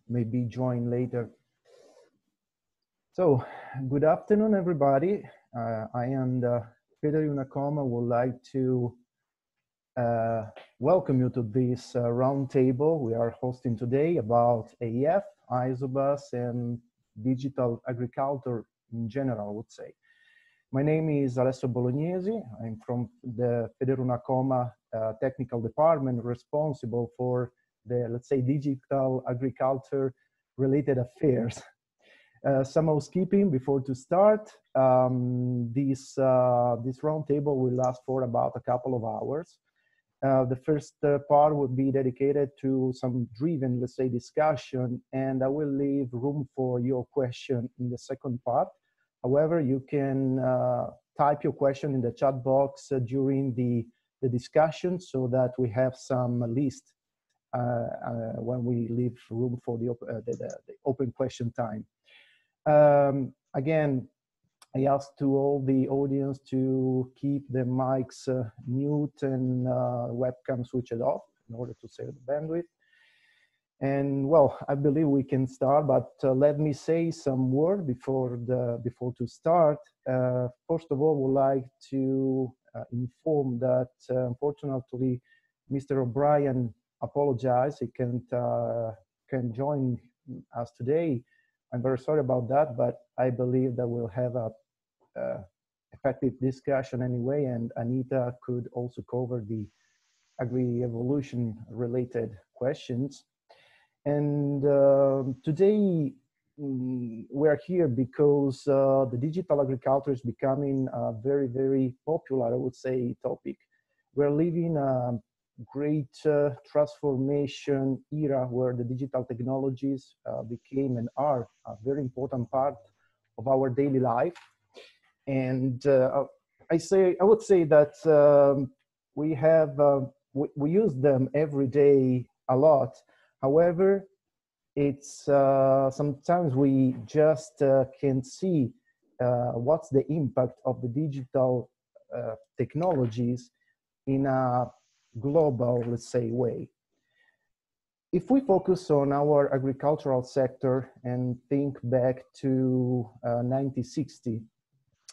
maybe join later. So, good afternoon, everybody. I and FederUnacoma would like to welcome you to this roundtable we are hosting today about AEF, Isobus, and digital agriculture in general, I would say. My name is Alessio Bolognesi. I'm from the FederUnacoma technical department responsible for the, let's say, digital agriculture related affairs. Some housekeeping before to start. This roundtable will last for about a couple of hours. The first part would be dedicated to some driven, let's say, discussion, and I will leave room for your question in the second part. However, you can type your question in the chat box during the discussion so that we have some list when we leave room for the open question time. Again, I ask to all the audience to keep the mics mute and webcam switched off in order to save the bandwidth. And well, I believe we can start, but let me say some word before to start. First of all, would like to inform that unfortunately, Mr. O'Brien apologized. He can't join us today. I'm very sorry about that, but I believe that we'll have a effective discussion anyway, and Anita could also cover the Agrievolution related questions. And today we're here because the digital agriculture is becoming a very, very popular, I would say, topic. We're living a great transformation era where the digital technologies became and are a very important part of our daily life. And I would say that we use them every day a lot. However, it's sometimes we just can see what's the impact of the digital technologies in a global, let's say, way. If we focus on our agricultural sector and think back to 1960,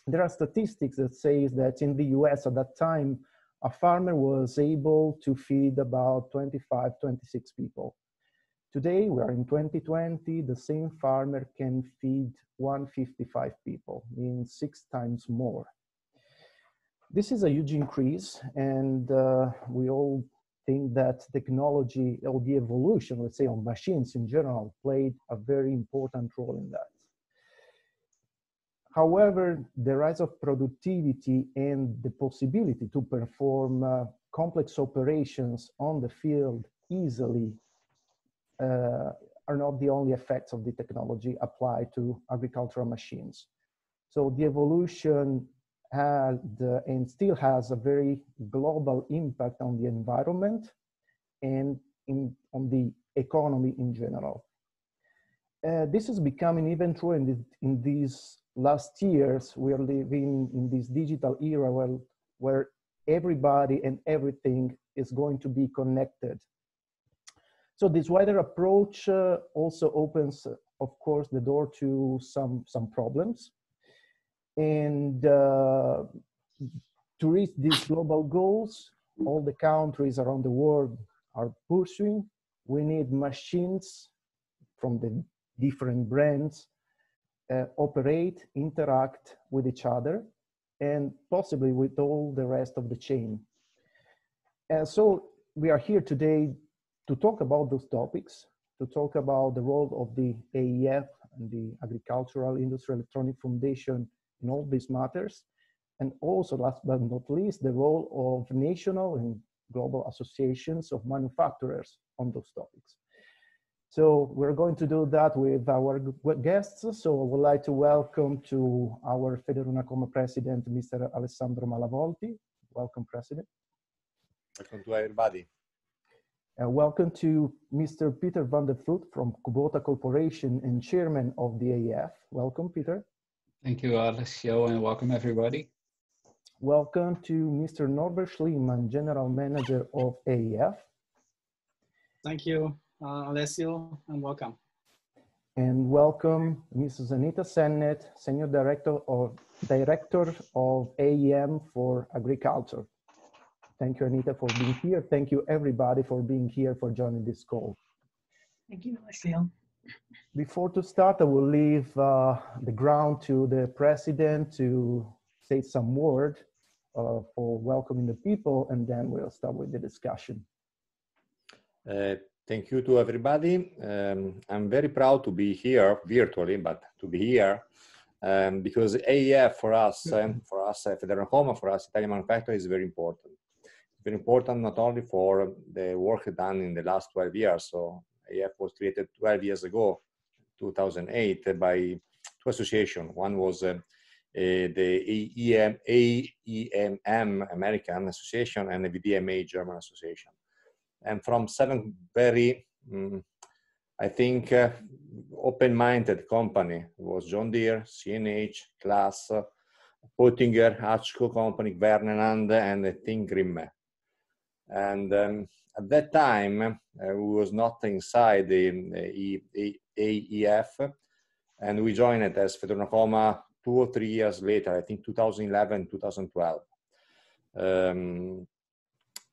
there are statistics that say that in the US at that time, a farmer was able to feed about 25, 26 people. Today, we are in 2020, the same farmer can feed 155 people, means 6 times more. This is a huge increase, and we all think that technology, or the evolution, let's say, of machines in general, played a very important role in that. However, the rise of productivity and the possibility to perform complex operations on the field easily are not the only effects of the technology applied to agricultural machines. So the evolution had and still has a very global impact on the environment and on the economy in general. This is becoming even true in these last years. We are living in this digital era where everybody and everything is going to be connected. So this wider approach also opens, of course, the door to some problems. And to reach these global goals, all the countries around the world are pursuing. We need machines from the different brands operate, interact with each other, and possibly with all the rest of the chain. And so we are here today to talk about those topics, to talk about the role of the AEF and the Agricultural Industry Electronic Foundation in all these matters, and also, last but not least, the role of national and global associations of manufacturers on those topics. So we're going to do that with our guests. So I would like to welcome to our FederUnacoma President, Mr. Alessandro Malavolti. Welcome, President. Welcome to everybody. Welcome to Mr. Peter van der Vlugt from Kubota Corporation and Chairman of the AEF. Welcome, Peter. Thank you, Alessio, and welcome everybody. Welcome to Mr. Norbert Schlingmann, General Manager of AEF. Thank you. Alessio, and welcome. And welcome Mrs. Anita Sennet, Senior Director of AEM for Agriculture. Thank you, Anita, for being here. Thank you, everybody, for being here, for joining this call. Thank you, Alessio. Before to start, I will leave the ground to the President to say some word for welcoming the people, and then we'll start with the discussion. Thank you to everybody. I'm very proud to be here virtually, but to be here because AEF for us FederUnacoma, for us Italian manufacturer is very important. Very important not only for the work done in the last 12 years. So AEF was created 12 years ago, 2008, by two associations. One was the AEM American Association and the VDMA German Association. And from 7 very, I think, open-minded company, it was John Deere, CNH, Class, Pottinger, Hatchco company, Verneland, and I think Grimme. And at that time, we was not inside the AEF, and we joined it as FederUnacoma 2 or 3 years later, I think 2011, 2012.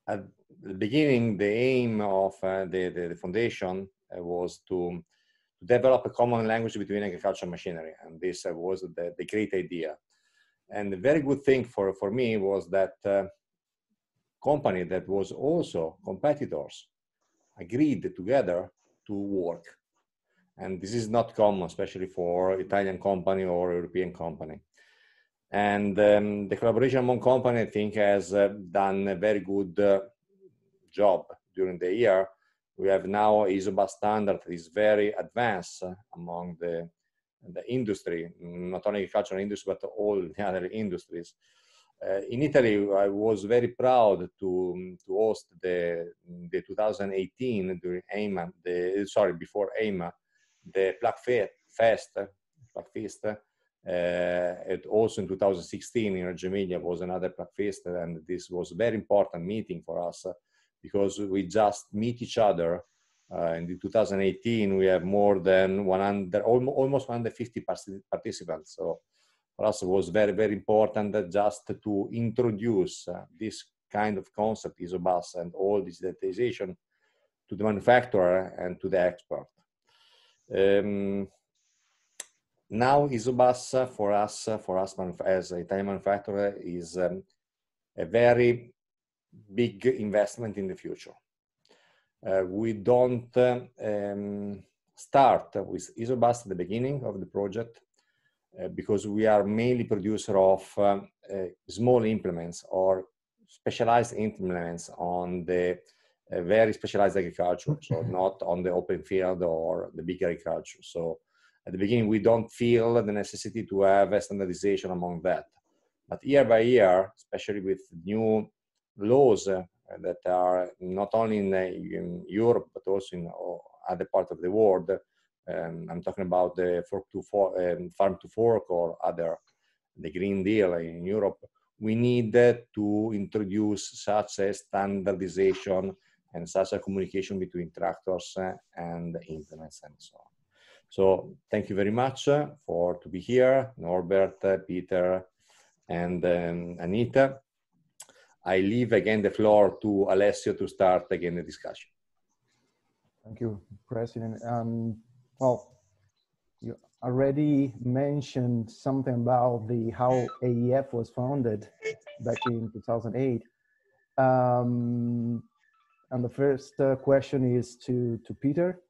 At the beginning, the aim of the foundation was to develop a common language between agriculture and machinery, and this was the great idea. And the very good thing for me was that company that was also competitors agreed together to work. And this is not common, especially for Italian company or European company. And the collaboration among companies, I think, has done a very good job during the year. We have now Isobus standard that is very advanced among the industry, not only agricultural industry, but all the other industries. In Italy, I was very proud to host the 2018 during EIMA, before EIMA, the Vlugt Fest. And also in 2016 in Reggio Emilia was another Vlugt Fest, and this was a very important meeting for us because we just meet each other. In the 2018, we have more than 100, almost 150 participants. So for us, it was very, very important just to introduce this kind of concept, Isobus, and all this digitalization to the manufacturer and to the expert. Now, Isobus for us as an Italian manufacturer is a very big investment in the future. We don't start with Isobus at the beginning of the project because we are mainly producer of small implements or specialized implements on the very specialized agriculture, so not on the open field or the big agriculture. So at the beginning, we don't feel the necessity to have a standardization among that. But year by year, especially with new laws that are not only in Europe, but also in other parts of the world, I'm talking about the farm to fork or the Green Deal in Europe, we need to introduce such a standardization and such a communication between tractors and implements and so on. So thank you very much to be here, Norbert, Peter, and Anita. I leave again the floor to Alessio to start again the discussion. Thank you, President. Well, you already mentioned something about how AEF was founded back in 2008. And the first question is to Peter,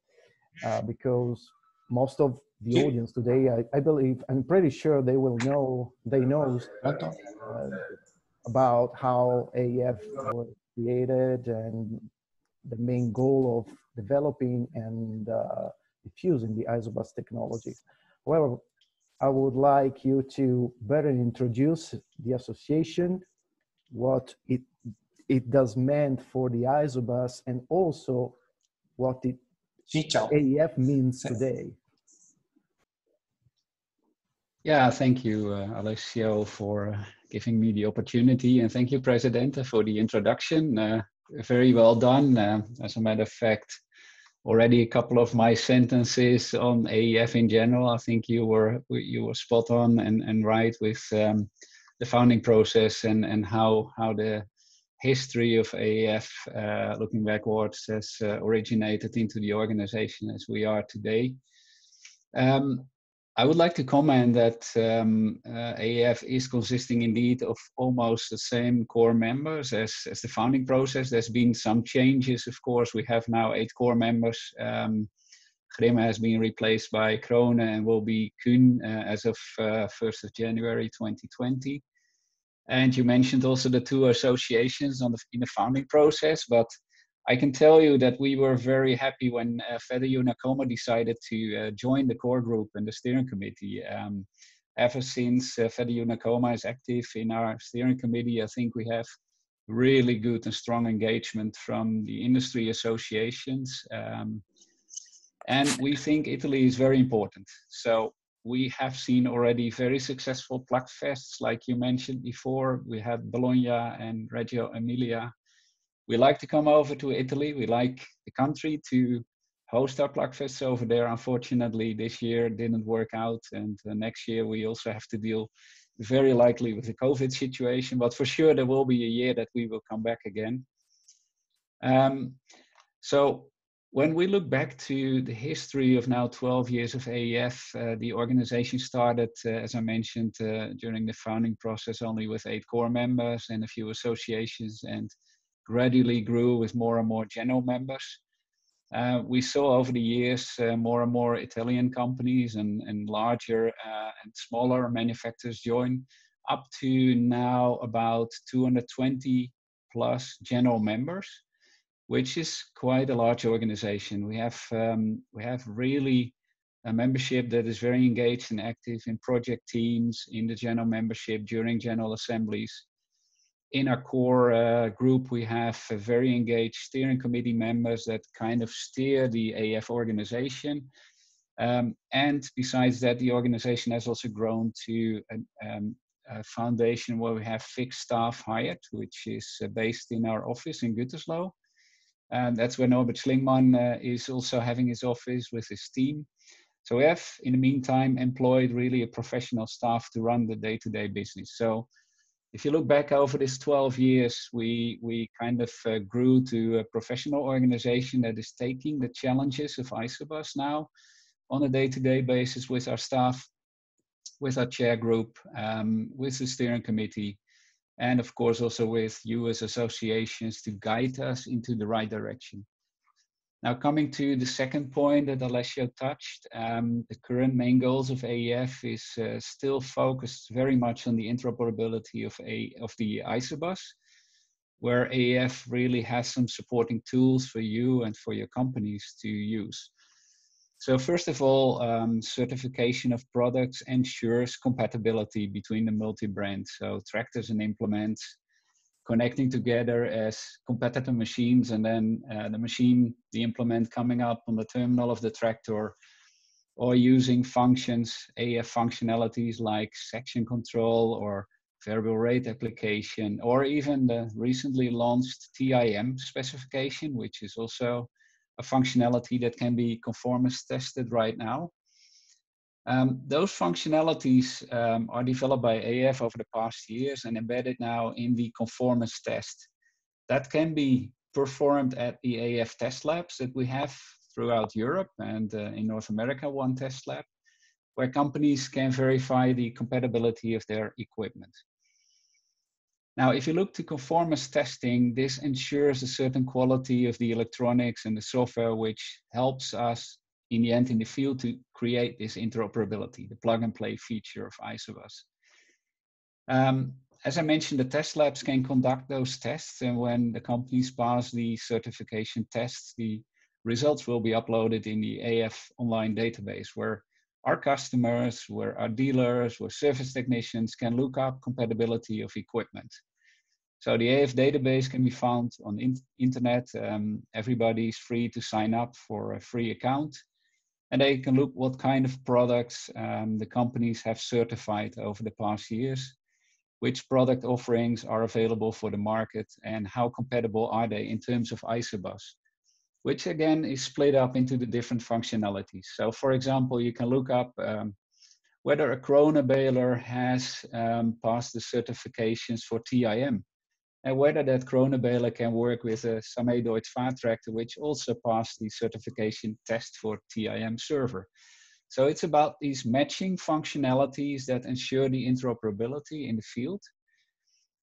because most of the audience today, I believe, I'm pretty sure they know about how AEF was created and the main goal of developing and diffusing the Isobus technology. However, I would like you to better introduce the association, what it does meant for the Isobus, and also what AEF means today. Yeah, thank you, Alessio, for giving me the opportunity, and thank you, President, for the introduction. Very well done. As a matter of fact, already a couple of my sentences on AEF in general. I think you were spot on and right with the founding process and how the history of AEF, looking backwards, has originated into the organization as we are today. I would like to comment that AEF is consisting indeed of almost the same core members as the founding process. There's been some changes, of course. We have now 8 core members. Grimme has been replaced by Krone and will be Kuhn as of 1st of January 2020. And you mentioned also the 2 associations in the founding process, but I can tell you that we were very happy when FederUnacoma decided to join the core group and the steering committee. Ever since FederUnacoma is active in our steering committee, I think we have really good and strong engagement from the industry associations. And we think Italy is very important. So we have seen already very successful Plugfests, like you mentioned before. We had Bologna and Reggio Emilia. We like to come over to Italy. We like the country to host our Plugfests over there. Unfortunately, this year didn't work out. And next year we also have to deal very likely with the COVID situation. But for sure, there will be a year that we will come back again. So when we look back to the history of now 12 years of AEF, the organization started, as I mentioned, during the founding process only with 8 core members and a few associations, and gradually grew with more and more general members. We saw over the years more and more Italian companies and larger and smaller manufacturers join, up to now about 220 plus general members, which is quite a large organization. We have really a membership that is very engaged and active in project teams, in the general membership, during general assemblies. In our core group, we have very engaged steering committee members that kind of steer the AEF organization. And besides that, the organization has also grown to a foundation where we have fixed staff hired, which is based in our office in Gütersloh. And that's where Norbert Schlingmann is also having his office with his team. So we have, in the meantime, employed really a professional staff to run the day-to-day business. So if you look back over this 12 years, we kind of grew to a professional organization that is taking the challenges of Isobus now on a day-to-day basis with our staff, with our chair group, with the steering committee, and of course also with you as associations to guide us into the right direction. Now coming to the second point that Alessio touched, the current main goals of AEF is still focused very much on the interoperability of the Isobus, where AEF really has some supporting tools for you and for your companies to use. So first of all, certification of products ensures compatibility between the multi-brands, so tractors and implements, connecting together as competitor machines, and then the implement coming up on the terminal of the tractor, or using functions, AEF functionalities like section control or variable rate application, or even the recently launched TIM specification, which is also a functionality that can be conformance tested right now. Those functionalities are developed by AEF over the past years and embedded now in the conformance test. That can be performed at the AEF test labs that we have throughout Europe, and in North America, one test lab, where companies can verify the compatibility of their equipment. Now, if you look to conformance testing, this ensures a certain quality of the electronics and the software, which helps us in the end in the field to create this interoperability, the plug and play feature of Isobus. As I mentioned, the test labs can conduct those tests, and when the companies pass the certification tests, the results will be uploaded in the AEF online database, where our customers, where our dealers, where service technicians can look up compatibility of equipment. So the AEF database can be found on the internet. Everybody is free to sign up for a free account, and they can look what kind of products the companies have certified over the past years, which product offerings are available for the market, and how compatible are they in terms of Isobus. which again is split up into the different functionalities. So for example, you can look up whether a Corona baler has passed the certifications for TIM, and whether that Corona baler can work with a Same Deutsch Fahrtraktor, which also passed the certification test for TIM server. So it's about these matching functionalities that ensure the interoperability in the field.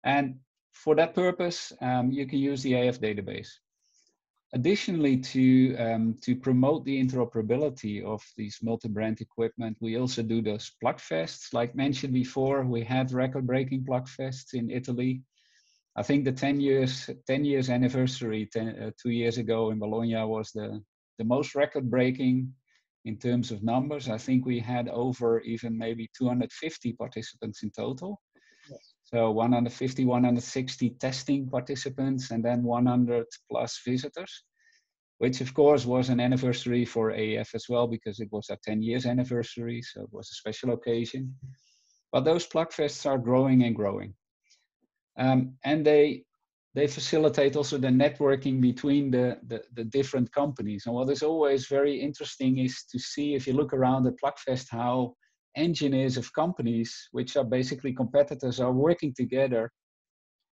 And for that purpose, you can use the AEF database. Additionally, to promote the interoperability of these multi-brand equipment, we also do those plug fests. Like mentioned before, we had record-breaking plug fests in Italy. I think the 10 years anniversary 2 years ago in Bologna was the most record-breaking in terms of numbers. I think we had over even maybe 250 participants in total. Yes. So 150, 160 testing participants, and then 100 plus visitors, which of course was an anniversary for AEF as well, because it was our 10 years anniversary. So it was a special occasion. But those plug fests are growing and growing. And they facilitate also the networking between the different companies. And what is always very interesting is to see, if you look around the Plugfest, how engineers of companies, which are basically competitors, are working together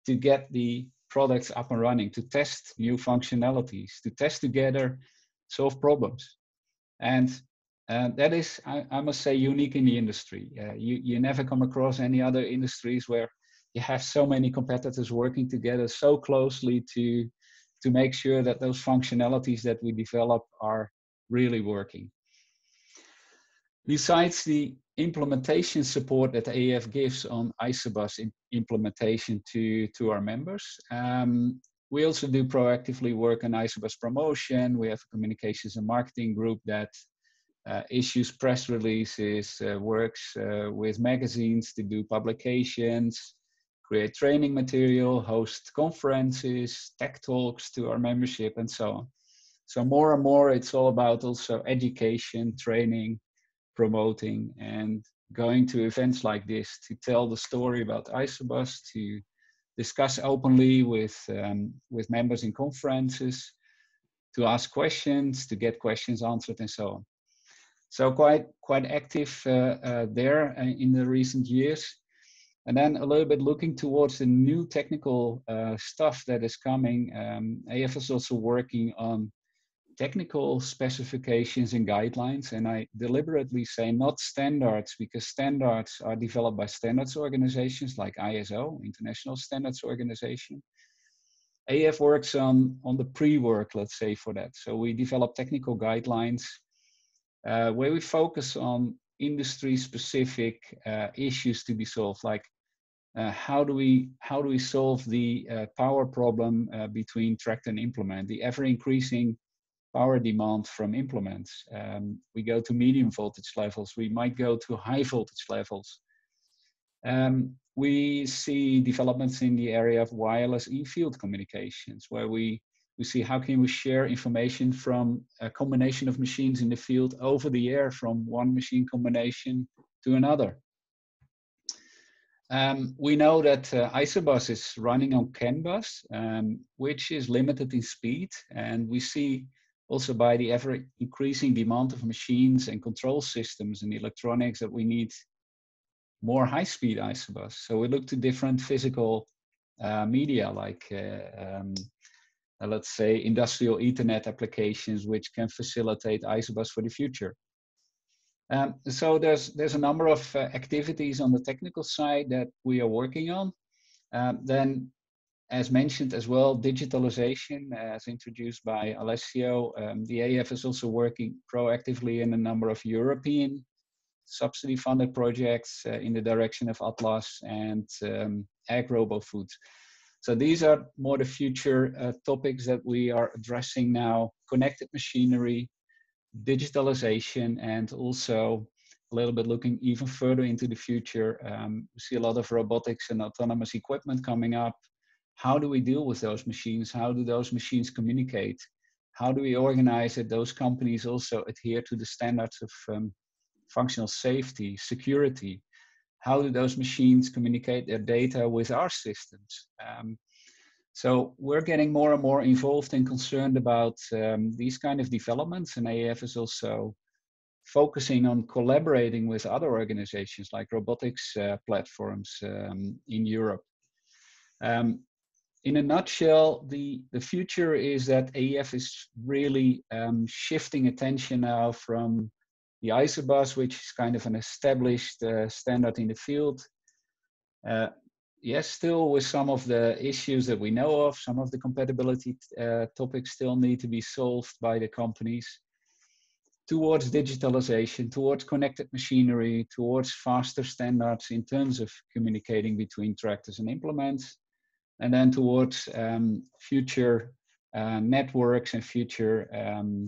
to get the products up and running, to test new functionalities, to test together, solve problems. And that is, I must say, unique in the industry. You never come across any other industries where you have so many competitors working together so closely to make sure that those functionalities that we develop are really working. Besides the implementation support that AEF gives on Isobus implementation to our members, we also do proactively work on Isobus promotion. We have a communications and marketing group that issues press releases, works with magazines to do publications, create training material, host conferences, tech talks to our membership, and so on. So more and more, it's all about also education, training, promoting, and going to events like this to tell the story about Isobus, to discuss openly with members in conferences, to ask questions, to get questions answered, and so on. So quite active there in the recent years. And then a little bit looking towards the new technical stuff that is coming. AEF is also working on technical specifications and guidelines. And I deliberately say not standards, because standards are developed by standards organizations like ISO, International Standards Organization. AEF works on the pre-work, let's say, for that. So we develop technical guidelines where we focus on industry-specific issues to be solved, like how do we solve the power problem between tractor and implement, the ever-increasing power demand from implements. We go to medium voltage levels. We might go to high voltage levels. We see developments in the area of wireless in-field communications, where we see how can we share information from a combination of machines in the field over the air from one machine combination to another. We know that Isobus is running on CAN bus, which is limited in speed, and we see also by the ever-increasing demand of machines and control systems and electronics that we need more high-speed Isobus. So we look to different physical media, like let's say industrial Ethernet applications, which can facilitate Isobus for the future. So there's a number of activities on the technical side that we are working on. Then, as mentioned as well, digitalization, as introduced by Alessio. The AEF is also working proactively in a number of European subsidy-funded projects in the direction of Atlas and Agrievolution. So these are more the future topics that we are addressing now: connected machinery, digitalization, and also a little bit looking even further into the future. We see a lot of robotics and autonomous equipment coming up. How do we deal with those machines? How do those machines communicate? How do we organize that those companies also adhere to the standards of functional safety, security? How do those machines communicate their data with our systems? So we're getting more and more involved and concerned about these kind of developments, and AEF is also focusing on collaborating with other organizations like robotics platforms in Europe. In a nutshell, the future is that AEF is really shifting attention now from the Isobus, which is kind of an established standard in the field. Yes, still with some of the issues that we know of, some of the compatibility topics still need to be solved by the companies, towards digitalization, towards connected machinery, towards faster standards in terms of communicating between tractors and implements, and then towards future networks and future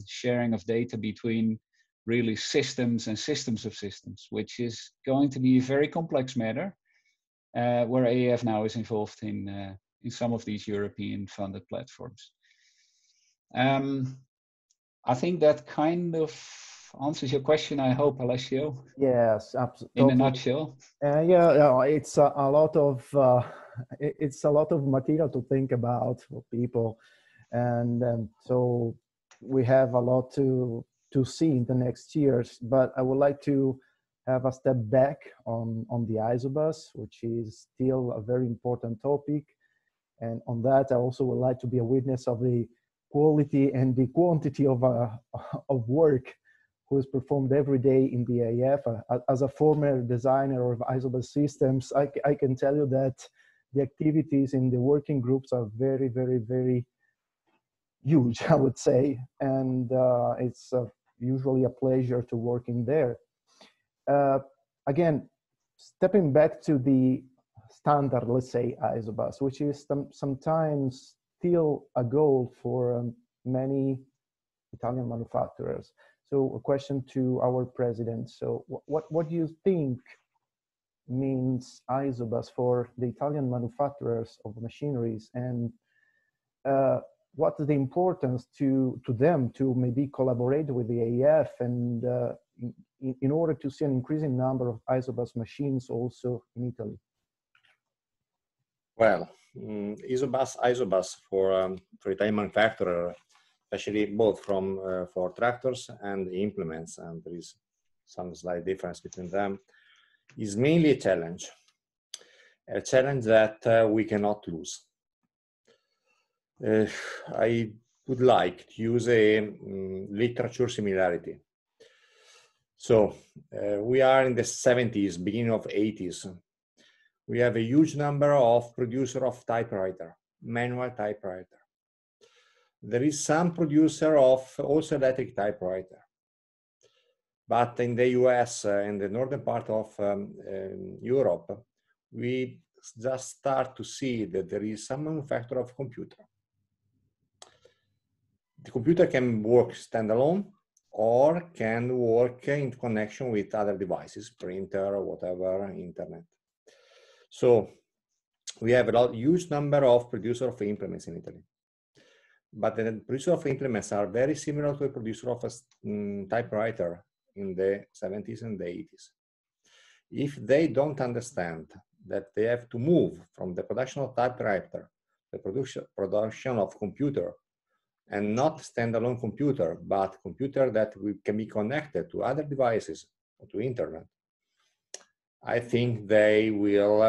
sharing of data between really systems and systems of systems, which is going to be a very complex matter, where AEF now is involved in some of these European funded platforms. I think that kind of answers your question, I hope, Alessio. Yes, absolutely. In a nutshell. Yeah, it's a lot of material to think about for people, and so we have a lot to see in the next years. But I would like to have a step back on the Isobus, which is still a very important topic, and on that I also would like to be a witness of the quality and the quantity of work who is performed every day in the AEF. As a former designer of Isobus systems, I can tell you that the activities in the working groups are very, very, very huge, I would say, and it's usually a pleasure to work in there. Again, stepping back to the standard, let's say, Isobus, which is sometimes still a goal for many Italian manufacturers. So a question to our president. So what do you think means Isobus for the Italian manufacturers of machineries, and what's the importance to them to maybe collaborate with the AEF and in order to see an increasing number of Isobus machines also in Italy? Well, Isobus for Italian manufacturer, especially both for tractors and implements, and there is some slight difference between them, is mainly a challenge that we cannot lose. I would like to use a literature similarity. So we are in the 70s, beginning of 80s. We have a huge number of producers of typewriter, manual typewriter. There is some producer of also electric typewriter. But in the US and the northern part of Europe, we just start to see that there is some manufacturer of computer. The computer can work standalone or can work in connection with other devices, printer or whatever, internet. So we have a huge number of producers of implements in Italy. But the producer of implements are very similar to a producer of a typewriter in the 70s and the 80s. If they don't understand that they have to move from the production of typewriter, the production of computer, and not standalone computer, but computer that can be connected to other devices or to internet, I think they will,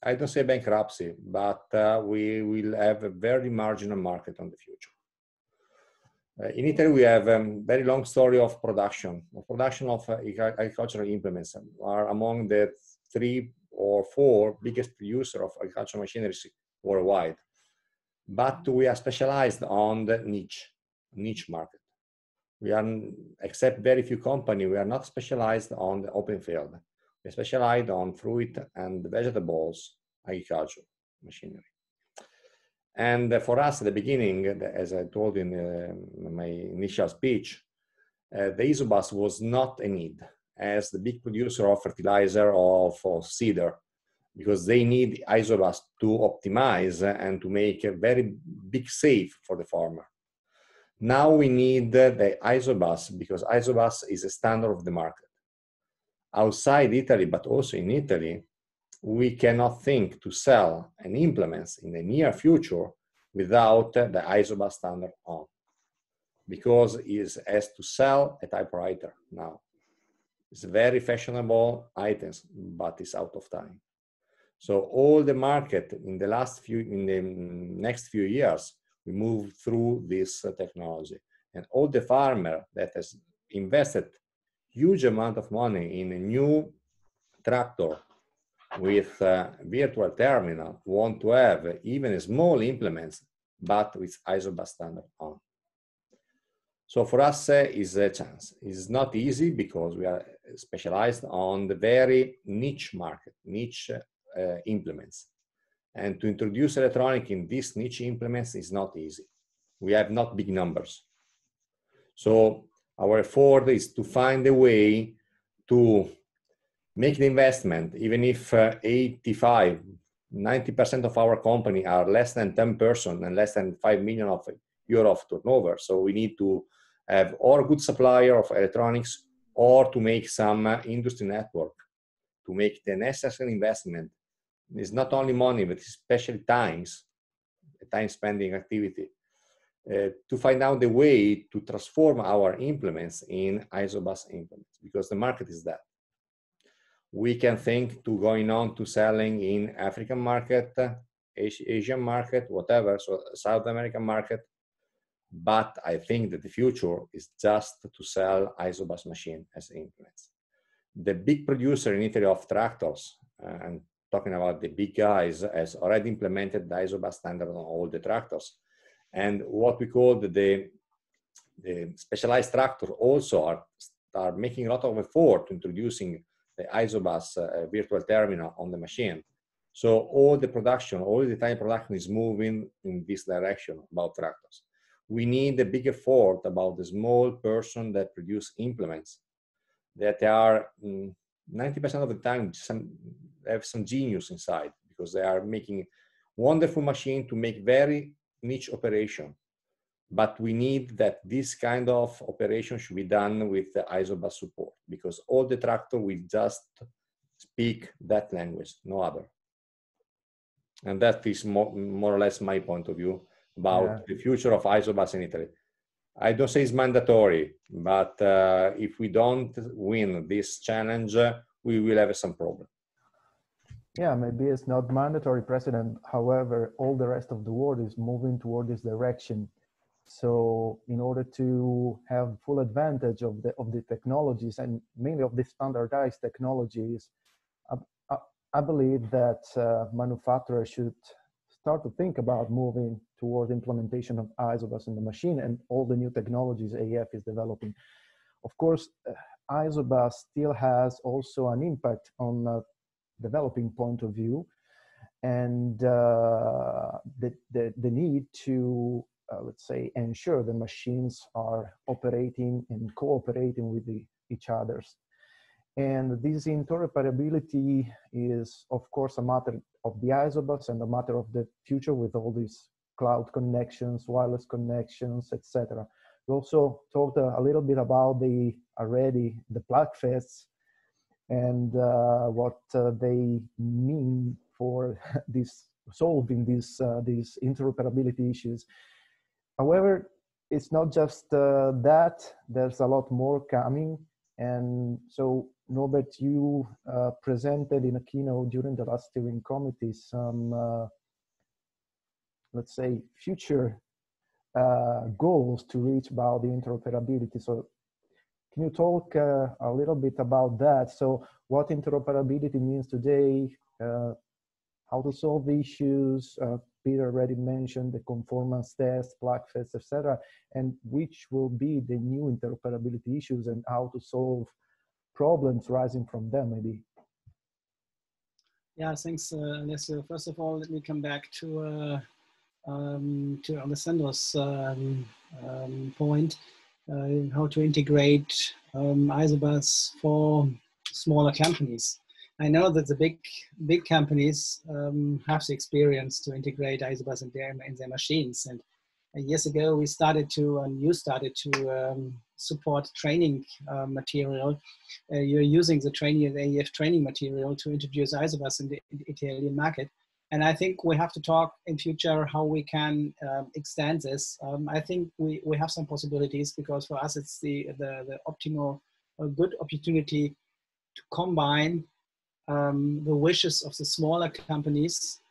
I don't say bankruptcy, but we will have a very marginal market on the future. In Italy, we have a very long story of production. The production of agricultural implements are among the 3 or 4 biggest producers of agricultural machinery worldwide. But we are specialized on the niche market. We are, except very few companies, we are not specialized on the open field. We are specialized on fruit and vegetables agriculture machinery. And for us at the beginning, as I told in my initial speech, the Isobus was not a need as the big producer of fertilizer or for cedar, because they need Isobus to optimize and to make a very big save for the farmer. Now we need the Isobus because Isobus is a standard of the market. Outside Italy, but also in Italy, we cannot think to sell an implements in the near future without the Isobus standard on, because it has to sell a typewriter now. It's very fashionable items, but it's out of time. So all the market in the next few years, we move through this technology, and all the farmer that has invested huge amount of money in a new tractor with virtual terminal want to have even small implements, but with Isobus standard on. So for us, is a chance. It's not easy because we are specialized on the very niche market, niche implements. And to introduce electronic in these niche implements is not easy. We have not big numbers. So our effort is to find a way to make the investment, even if 85–90% of our company are less than 10 persons and less than 5 million euro of turnover. So we need to have or good supplier of electronics or to make some industry network, to make the necessary investment. It's not only money, but especially time spending activity, to find out the way to transform our implements in Isobus implements, because the market is that. We can think to going on to selling in African market, Asian market, whatever, so South American market. But I think that the future is just to sell Isobus machine as implements. The big producer in Italy of tractors, and talking about the big guys, has already implemented the Isobus standard on all the tractors. And what we call the specialized tractor also are making a lot of effort introducing the Isobus virtual terminal on the machine. So all the production, all the time production is moving in this direction about tractors. We need a big effort about the small person that produce implements that are 90% of the time have some genius inside, because they are making wonderful machine to make very niche operation. But we need that this kind of operation should be done with the Isobus support, because all the tractor will just speak that language, no other. And that is more or less my point of view about the future of Isobus in Italy. I don't say it's mandatory, but if we don't win this challenge, we will have some problem. Yeah, maybe it's not mandatory, President. However, all the rest of the world is moving toward this direction. So in order to have full advantage of the technologies, and mainly of the standardized technologies, I believe that manufacturers should start to think about moving toward implementation of Isobus in the machine and all the new technologies AEF is developing. Of course, Isobus still has also an impact on a developing point of view, and the need to let's say, ensure the machines are operating and cooperating with each others. And this interoperability is, of course, a matter of the Isobus and a matter of the future with all these cloud connections, wireless connections, etc. We also talked a little bit about the plugfests and what they mean for solving these interoperability issues. However, it's not just that, there's a lot more coming. And so, Norbert, you presented in a keynote during the last steering committee some, let's say, future goals to reach about the interoperability. So can you talk a little bit about that? So what interoperability means today, how to solve the issues, Peter already mentioned the conformance test, plugfests, etc., and which will be the new interoperability issues and how to solve problems rising from them, maybe. Yeah, thanks, Alessio. First of all, let me come back to Alessando's point, how to integrate Isobus for smaller companies. I know that the big companies have the experience to integrate Isobus in their machines. And years ago, we started to, and you started to support training material. You're using the AEF training material to introduce Isobus in the Italian market. And I think we have to talk in future how we can extend this. I think we have some possibilities, because for us it's the optimal, a good opportunity to combine the wishes of the smaller companies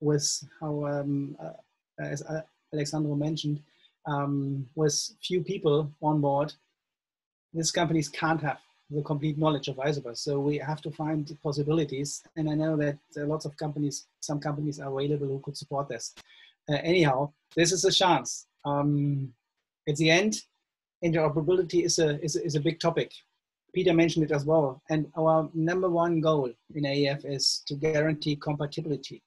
with how, as Alessandro mentioned, with few people on board. These companies can't have the complete knowledge of Isobus, so we have to find possibilities. And I know that lots of companies, some companies are available who could support this. Anyhow, this is a chance. At the end, interoperability is a big topic. Peter mentioned it as well. And our #1 goal in AEF is to guarantee compatibility.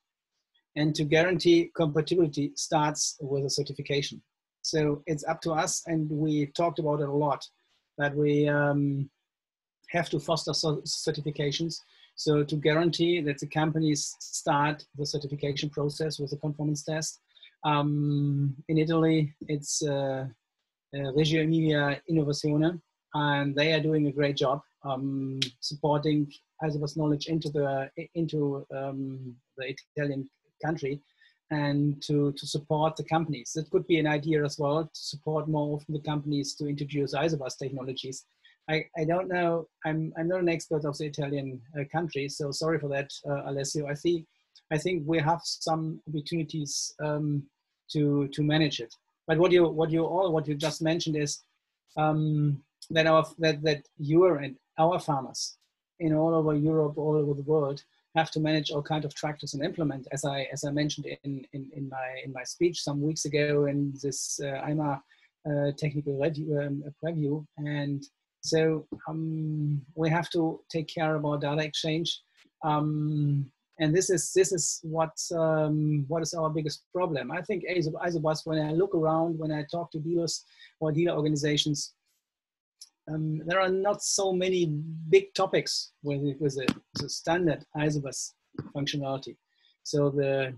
And to guarantee compatibility starts with a certification. So it's up to us, and we talked about it a lot, that we have to foster certifications. So to guarantee that the companies start the certification process with a conformance test. In Italy, it's Reggio Emilia Innovazione, and they are doing a great job supporting Isobus knowledge into the Italian country, and to support the companies. That could be an idea as well, to support more often the companies to introduce Isobus technologies. I don't know, I'm not an expert of the Italian country, so sorry for that, Alessio. I think we have some opportunities to manage it. But what you just mentioned is that you and our farmers in all over Europe, all over the world, have to manage all kinds of tractors and implement, as I mentioned in my speech some weeks ago in this IMA technical review. And so we have to take care about data exchange, and this is what is our biggest problem. I think Isobus, when I look around, when I talk to dealers or dealer organizations, there are not so many big topics with the standard Isobus functionality. So the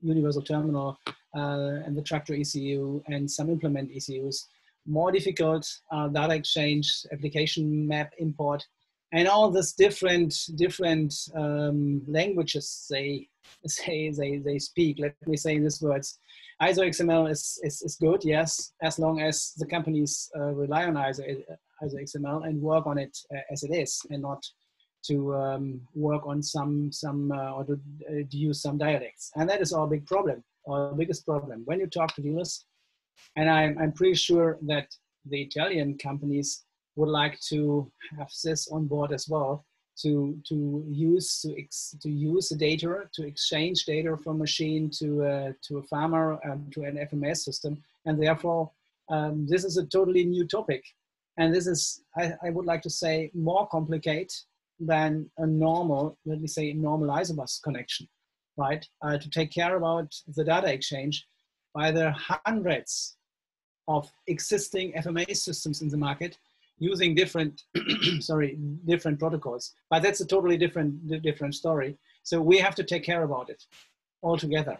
universal terminal and the tractor ECU and some implement ECUs. More difficult data exchange, application map import, and all this different languages they speak. Let me say in these words. ISO XML is good, yes, as long as the companies rely on ISO XML and work on it as it is, and not to work on or to use some dialects. And that is our big problem, our biggest problem. When you talk to dealers, and I'm pretty sure that the Italian companies would like to have this on board as well, to use the data, to exchange data from machine to a farmer, to an FMS system, and therefore this is a totally new topic, and this is I would like to say more complicated than a normal, let me say, normal Isobus connection, right? To take care about the data exchange by the hundreds of existing FMA systems in the market, using different, different protocols. But that's a totally different story. So we have to take care about it altogether.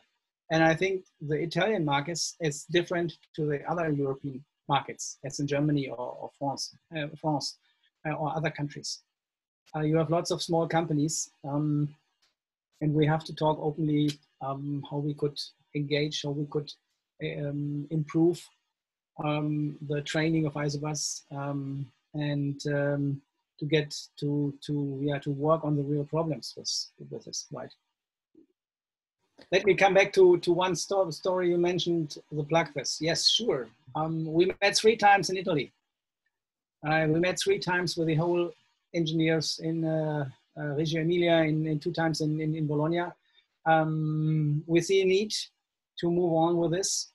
And I think the Italian markets is different to the other European markets, as in Germany or France or other countries. You have lots of small companies, and we have to talk openly how we could engage, how we could improve the training of Isobus, and to get to work on the real problems with this, right? Let me come back to one story you mentioned, the plug fest. Yes, sure. We met 3 times in Italy. We met 3 times with the whole engineers in Reggio Emilia, and 2 times in Bologna. We see a need to move on with this.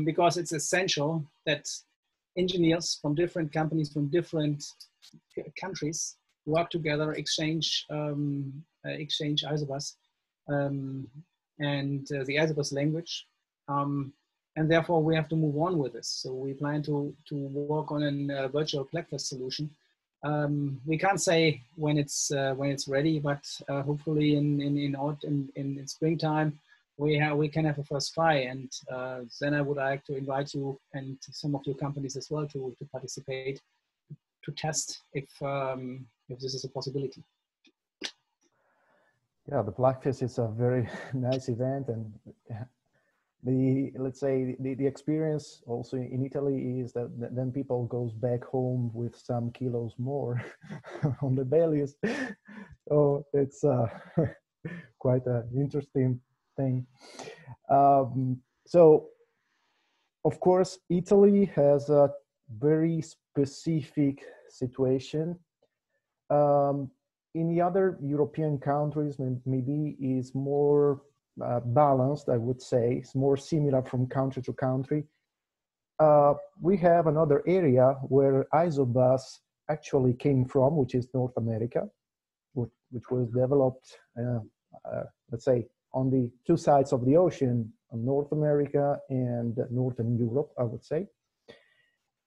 Because it's essential that engineers from different companies, from different countries work together, exchange Isobus and the Isobus language. And therefore we have to move on with this. So we plan to work on a virtual plugfest solution. We can't say when it's ready, but hopefully in springtime, we can have a first try, and then I would like to invite you and some of your companies as well to participate, test if this is a possibility. Yeah, the Blackfest is a very nice event, and let's say the experience also in Italy is that then people goes back home with some kilos more on the bellies. So it's quite an interesting thing. So of course, Italy has a very specific situation. In the other European countries, maybe is more balanced, I would say. It's more similar from country to country. We have another area where Isobus actually came from, which is North America, which was developed, let's say, on the two sides of the ocean, North America and Northern Europe, I would say.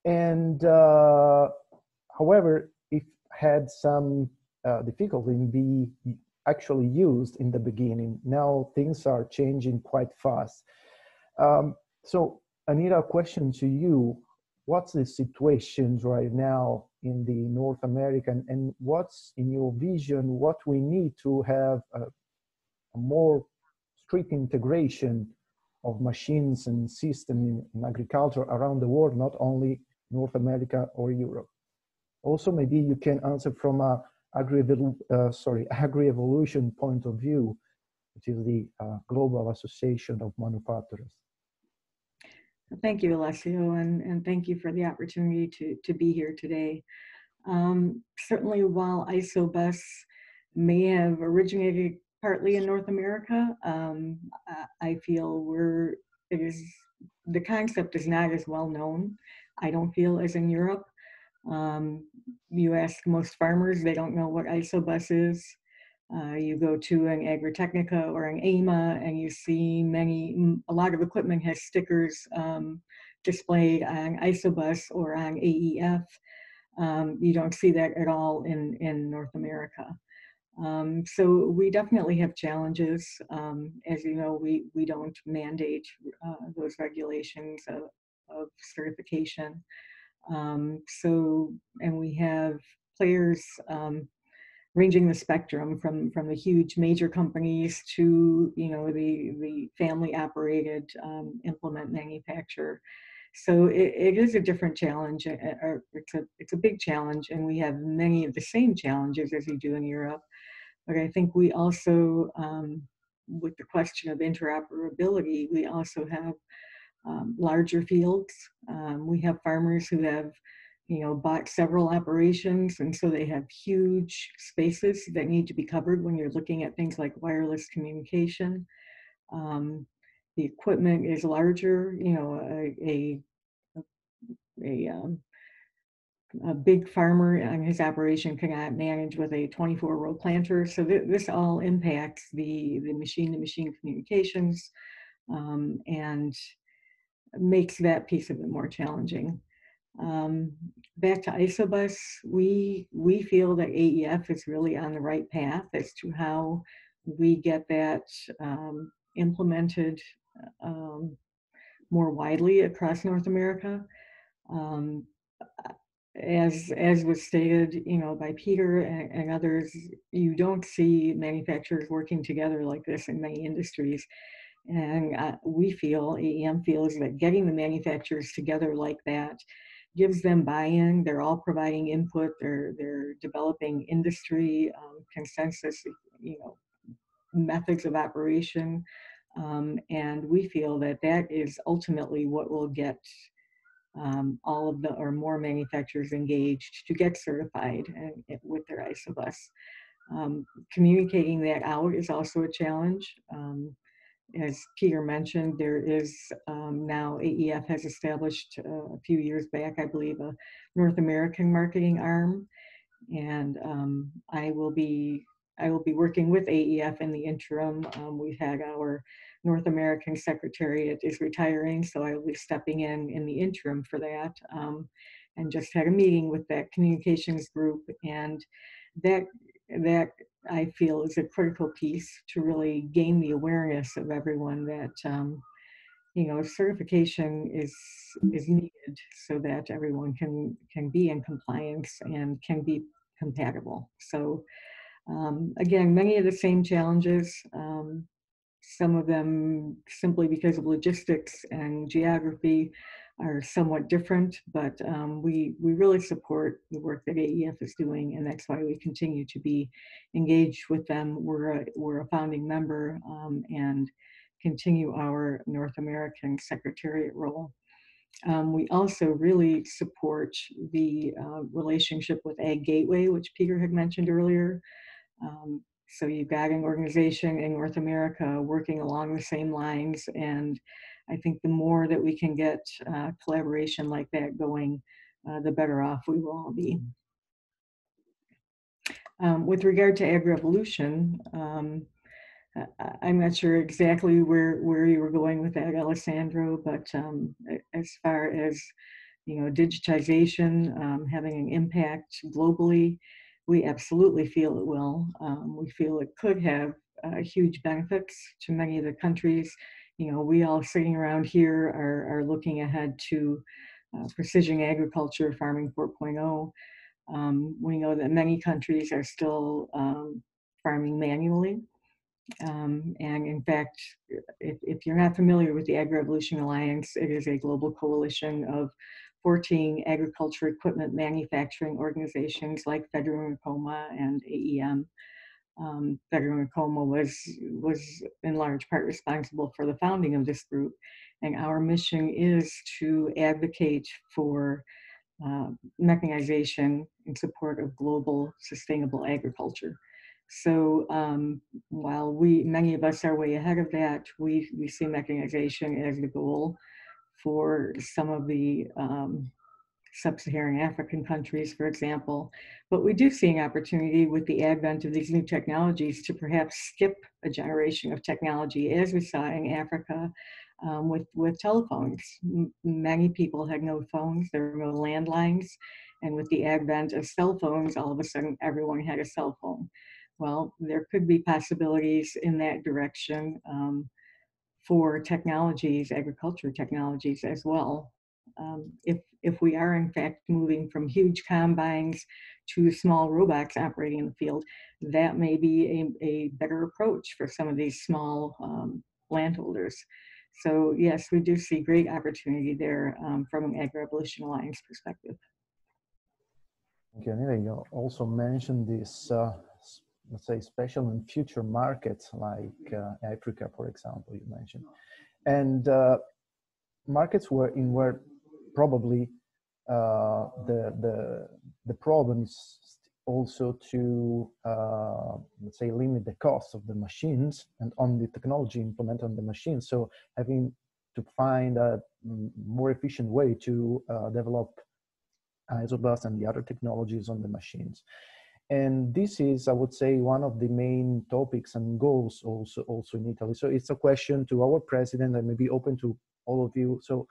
And however, it had some difficulty in being actually used in the beginning. Now things are changing quite fast. So Anita, a question to you. What's the situation right now in the North American, and what's in your vision, what we need to have a more strict integration of machines and systems in agriculture around the world, not only North America or Europe? Also, maybe you can answer from a Agrievolution point of view, which is the Global Association of Manufacturers. Thank you, Alessio, and thank you for the opportunity to be here today. Certainly, while Isobus may have originated partly in North America, I feel the concept is not as well known, I don't feel, as in Europe. You ask most farmers, they don't know what Isobus is. You go to an Agritechnica or an AMA and you see a lot of equipment has stickers displayed on Isobus or on AEF. You don't see that at all in North America. So we definitely have challenges. As you know, we don't mandate those regulations of certification. And we have players ranging the spectrum from the huge major companies to the family operated implement manufacturer. So it is a different challenge, or it's a big challenge, and we have many of the same challenges as we do in Europe. But I think we also, with the question of interoperability, we also have larger fields. We have farmers who have bought several operations, and so they have huge spaces that need to be covered when you're looking at things like wireless communication. The equipment is larger. A big farmer on his operation cannot manage with a 24-row planter. So this all impacts the machine-to-machine communications and makes that piece of it more challenging. Back to Isobus, we feel that AEF is really on the right path as to how we get that implemented more widely across North America. As was stated, by Peter and others, you don't see manufacturers working together like this in many industries. And we feel, AEM feels, that getting the manufacturers together like that gives them buy-in. They're all providing input. They're developing industry consensus, methods of operation. And we feel that that is ultimately what will get all of the or more manufacturers engaged to get certified and with their Isobus. Communicating that out is also a challenge. As Peter mentioned, there is now AEF has established a few years back, I believe, a North American marketing arm, and I will be working with AEF in the interim. We've had our North American Secretary is retiring, so I will be stepping in the interim for that, and just had a meeting with that communications group, and that I feel is a critical piece to really gain the awareness of everyone that certification is needed so that everyone can be in compliance and can be compatible. So again, many of the same challenges, some of them simply because of logistics and geography are somewhat different, but we really support the work that AEF is doing, and that's why we continue to be engaged with them. We're a founding member and continue our North American Secretariat role. We also really support the relationship with Ag Gateway, which Peter had mentioned earlier. So you've got an organization in North America working along the same lines, and I think the more that we can get collaboration like that going, the better off we will all be. With regard to Agrievolution, I'm not sure exactly where you were going with that, Alessandro, but as far as digitization having an impact globally, we absolutely feel it will. We feel it could have huge benefits to many of the countries. We all sitting around here are looking ahead to precision agriculture, farming 4.0. We know that many countries are still farming manually. And in fact, if you're not familiar with the Agrievolution Alliance, it is a global coalition of 14 agriculture equipment manufacturing organizations like FederUnacoma and AEM. FederUnacoma was in large part responsible for the founding of this group, and our mission is to advocate for mechanization in support of global sustainable agriculture. So while many of us are way ahead of that, we see mechanization as the goal for some of the sub-Saharan African countries, for example. But we do see an opportunity with the advent of these new technologies to perhaps skip a generation of technology, as we saw in Africa with telephones. Many people had no phones, there were no landlines, and with the advent of cell phones, all of a sudden everyone had a cell phone. Well, there could be possibilities in that direction for technologies, agriculture technologies as well. If we are in fact moving from huge combines to small robots operating in the field, that may be a better approach for some of these small landholders. So yes, we do see great opportunity there from an Agrievolution Alliance perspective. Thank you, Anita. You also mentioned this, let's say, special and future markets like Africa, for example, you mentioned. And markets where probably the problem is also to, let's say, limit the cost of the machines and on the technology implemented on the machines. So having to find a more efficient way to develop Isobus and the other technologies on the machines. And this is, I would say, one of the main topics and goals also in Italy. So it's a question to our president and maybe open to all of you. So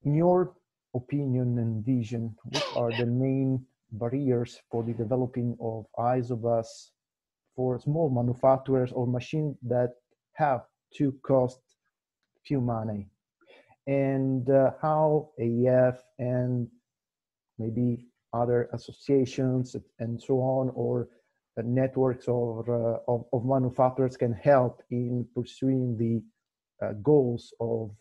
in your opinion and vision, what are the main barriers for the developing of Isobus for small manufacturers or machines that have to cost few money? And how AEF and maybe other associations and so on, or networks of manufacturers can help in pursuing the goals of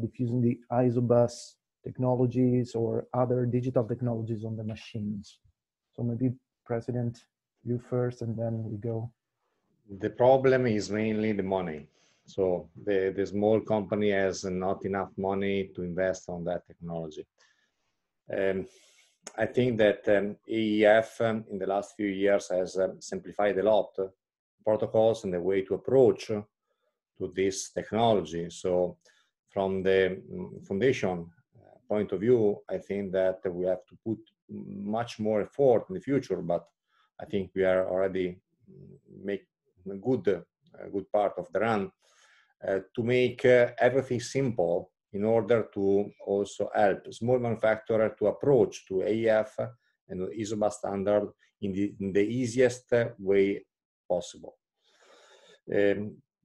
diffusing the Isobus technologies or other digital technologies on the machines. So maybe President, you first, and then we go. The problem is mainly the money. So the small company has not enough money to invest on that technology. I think that AEF in the last few years has simplified a lot protocols and the way to approach to this technology. So from the foundation point of view, I think that we have to put much more effort in the future, but I think we are already make a good part of the run to make everything simple in order to also help small manufacturer to approach to AEF and Isobus standard in the easiest way possible.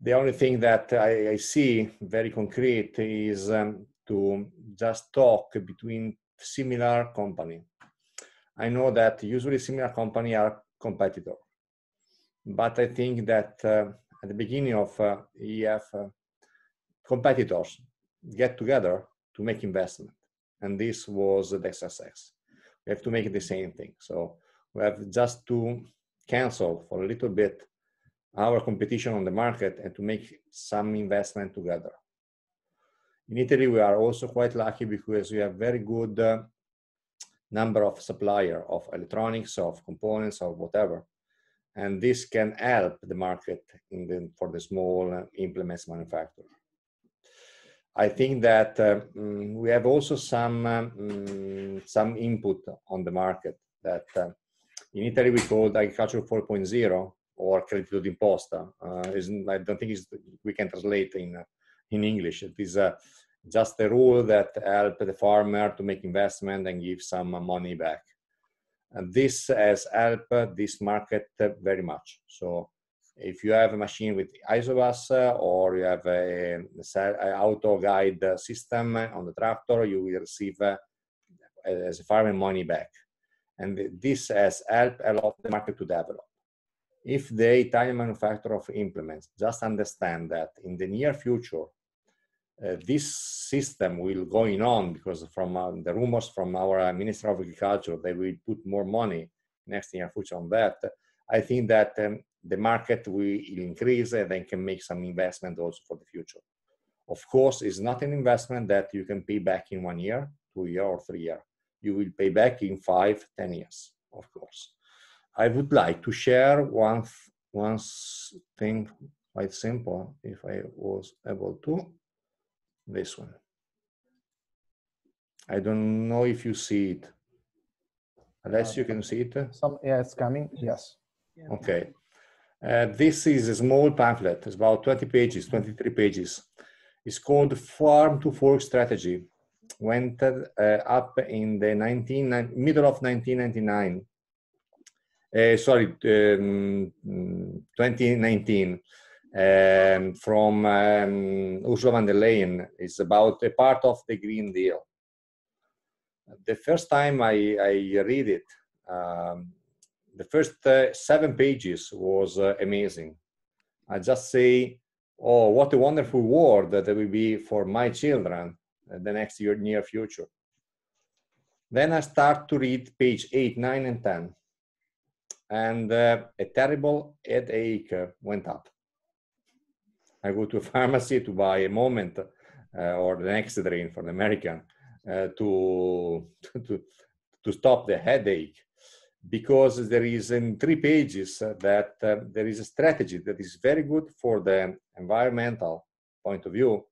The only thing that I see very concrete is to just talk between similar company. I know that usually similar company are competitor, but I think that at the beginning of AEF, competitors get together to make investment, and this was the success. We have to make the same thing. So we have just to cancel for a little bit our competition on the market and to make some investment together. In Italy, we are also quite lucky because we have very good number of supplier of electronics, of components, of whatever. And this can help the market for the small implements manufacturer. I think that we have also some input on the market that in Italy we call Agriculture 4.0 or credito d'imposta. I don't think we can translate in English. It is just a rule that help the farmer to make investment and give some money back. And this has helped this market very much. So if you have a machine with Isobus or you have an auto guide system on the tractor, you will receive as a farmer money back. And this has helped a lot the market to develop. If the Italian manufacturer of implements just understand that in the near future, this system will going on because from the rumors from our Minister of Agriculture, they will put more money next year future on that. I think that the market will increase and then can make some investment also for the future. Of course, it's not an investment that you can pay back in 1 year, 2 years, or 3 years. You will pay back in 5, 10 years, of course. I would like to share one thing quite simple, if I was able to. This one. I don't know if you see it. Alessio, you can see it? Yeah, it's coming, yes. Okay. This is a small pamphlet. It's about 20 pages, 23 pages. It's called Farm to Fork Strategy. Went up in the middle of 1999. 2019. From Ursula von der Leyen. Is about a part of the Green Deal. The first time I read it, the first 7 pages was amazing. I just say, oh, what a wonderful world that will be for my children the next near future. Then I start to read page 8, 9, and 10. And a terrible headache went up. I go to a pharmacy to buy a Moment or the Nextedrine for the American to stop the headache, because there is in 3 pages that there is a strategy that is very good for the environmental point of view,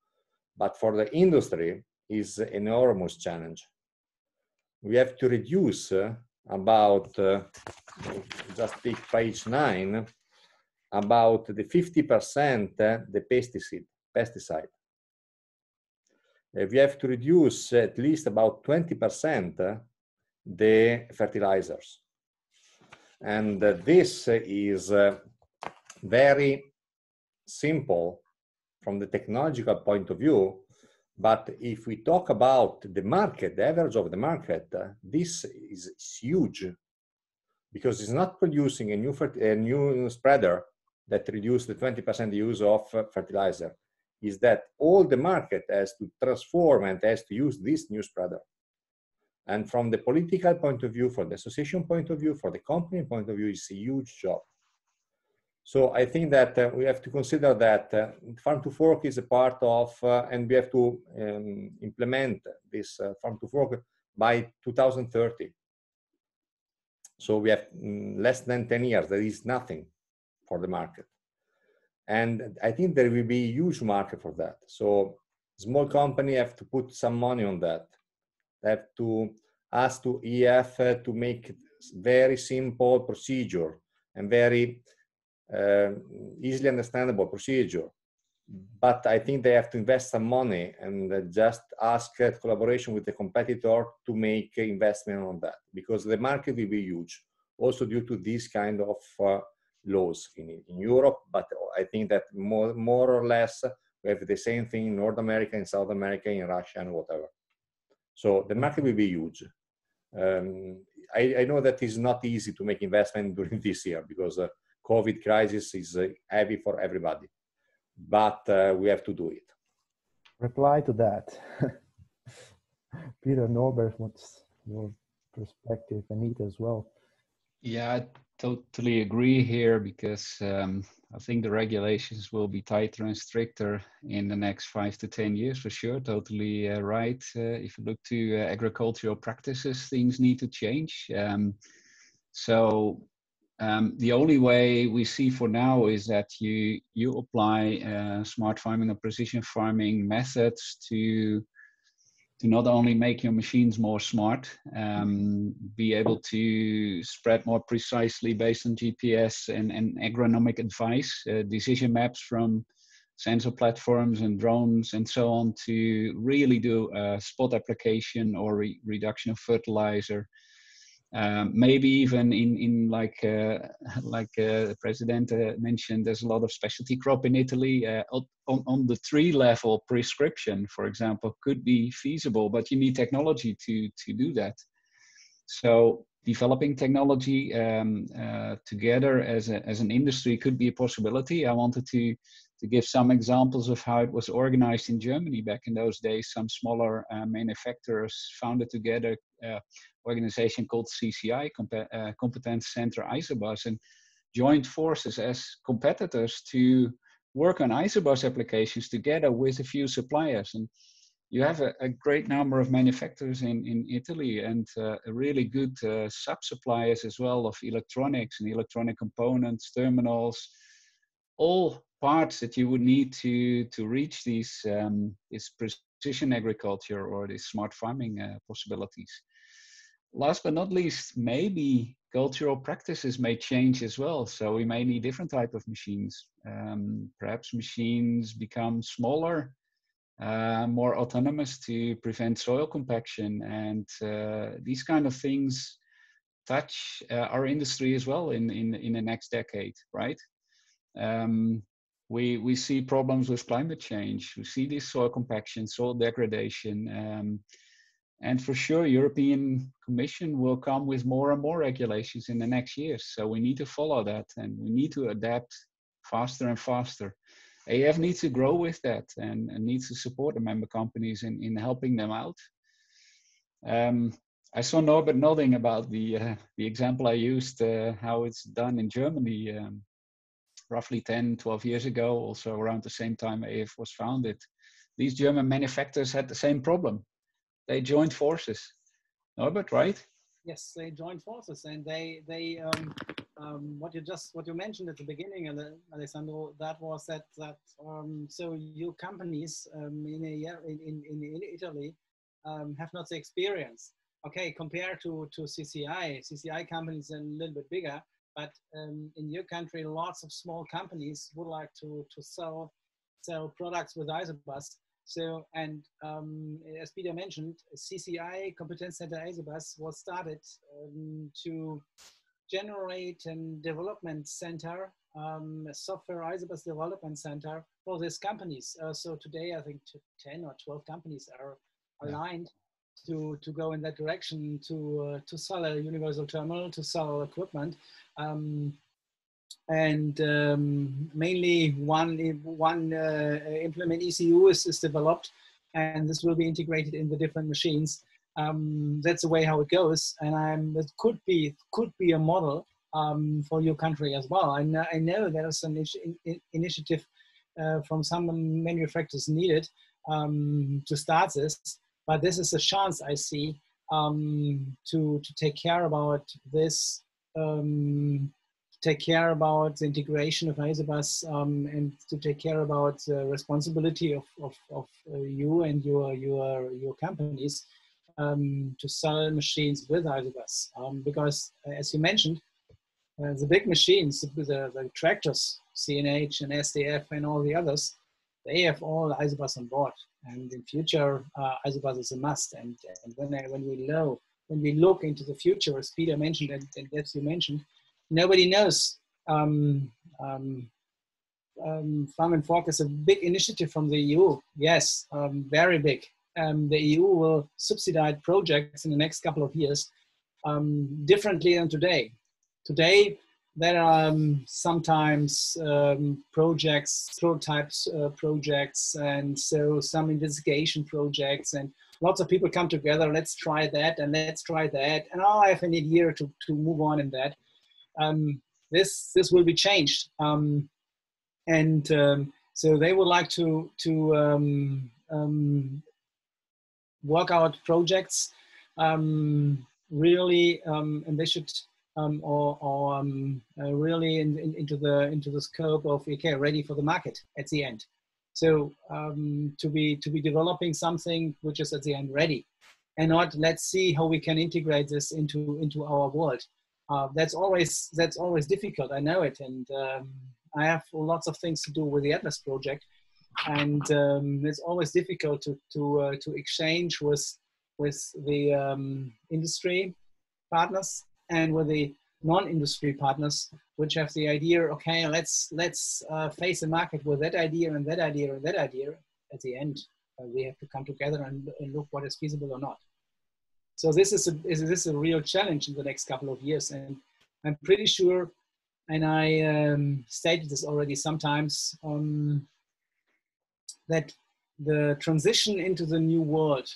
but for the industry is an enormous challenge. We have to reduce about, just take page 9, about the 50% the pesticide. We have to reduce at least about 20% the fertilizers. And this is very simple from the technological point of view, but if we talk about the market, the average of the market, this is huge, because it's not producing a new spreader that reduce the 20% use of fertilizer. Is that all the market has to transform and has to use this new spreader. And from the political point of view, for the association point of view, for the company point of view, it's a huge job. So I think that we have to consider that Farm to Fork is a part of, and we have to implement this Farm to Fork by 2030. So we have less than 10 years. There is nothing for the market. And I think there will be a huge market for that. So small company have to put some money on that. They have to ask to AEF to make very simple procedure and very easily understandable procedure. But I think they have to invest some money and just ask collaboration with the competitor to make investment on that, because the market will be huge, also due to this kind of laws in Europe, but I think that more or less we have the same thing in North America, in South America, in Russia, and whatever. So the market will be huge. I know that it's not easy to make investment during this year because COVID crisis is heavy for everybody, but we have to do it. Reply to that. Peter, Norbert, what's your perspective? Anita as well. Yeah, I totally agree here because I think the regulations will be tighter and stricter in the next 5 to 10 years for sure. Totally right. If you look to agricultural practices, things need to change. The only way we see for now is that you apply smart farming or precision farming methods to not only make your machines more smart, be able to spread more precisely based on GPS and agronomic advice, decision maps from sensor platforms and drones and so on, to really do a spot application or reduction of fertilizer. Maybe even in like the president mentioned, there's a lot of specialty crop in Italy. On the tree level, prescription, for example, could be feasible, but you need technology to do that. So developing technology together as an industry could be a possibility. I wanted to give some examples of how it was organized in Germany back in those days. Some smaller manufacturers founded together organization called CCI, Competence Center Isobus, and joined forces as competitors to work on Isobus applications together with a few suppliers. And you have a great number of manufacturers in Italy and really good sub-suppliers as well of electronics and electronic components, terminals, all parts that you would need to reach these this precision agriculture or these smart farming possibilities. Last but not least, maybe cultural practices may change as well. So we may need different type of machines. Perhaps machines become smaller, more autonomous to prevent soil compaction, and these kind of things touch our industry as well in the next decade, right? We see problems with climate change. We see this soil compaction, soil degradation, and for sure, European Commission will come with more and more regulations in the next years. So we need to follow that, and we need to adapt faster and faster. AEF needs to grow with that and needs to support the member companies in helping them out. I saw Norbert nodding about the example I used, how it's done in Germany roughly 10, 12 years ago, also around the same time AEF was founded. These German manufacturers had the same problem. They joined forces. Norbert, right? Yes, they joined forces, and what you mentioned at the beginning, Alessandro, that was that so you companies in Italy have not the experience. Okay, compared to CCI companies are a little bit bigger, but in your country, lots of small companies would like to sell products with Isobus. So, and as Peter mentioned, CCI, Competence Center Isobus, was started to generate a development center, a software Isobus development center for these companies. So today, I think 10 or 12 companies are aligned to go in that direction, to sell a universal terminal, to sell equipment. Mainly one implement ECU is developed, and this will be integrated in the different machines. That's the way how it goes, and it could be a model for your country as well. I know there's an initiative from some manufacturers needed to start this, but this is a chance I see to take care about this. Take care about the integration of Isobus and to take care about the responsibility of you and your companies to sell machines with Isobus. Because as you mentioned, the big machines, the tractors, CNH and SDF and all the others, they have all Isobus on board. And in future, Isobus is a must. And when we look into the future, as Peter mentioned and as you mentioned, nobody knows Farm and Fork is a big initiative from the EU. Yes, very big. The EU will subsidize projects in the next couple of years differently than today. Today, there are sometimes projects, prototypes projects, and so some investigation projects, and lots of people come together, let's try that, and let's try that, and oh, I have an idea to move on in that. This will be changed. So they would like to work out projects really, and they should really into the scope of, okay, ready for the market at the end. So to be developing something which is at the end ready, and not let's see how we can integrate this into our world. That's always difficult. I know it, and I have lots of things to do with the Atlas project, and it's always difficult to exchange with the industry partners and with the non-industry partners, which have the idea, okay, let's face the market with that idea and that idea and that idea. At the end, we have to come together and look what is feasible or not. So this is a real challenge in the next couple of years, and I'm pretty sure, and I stated this already sometimes, that the transition into the new world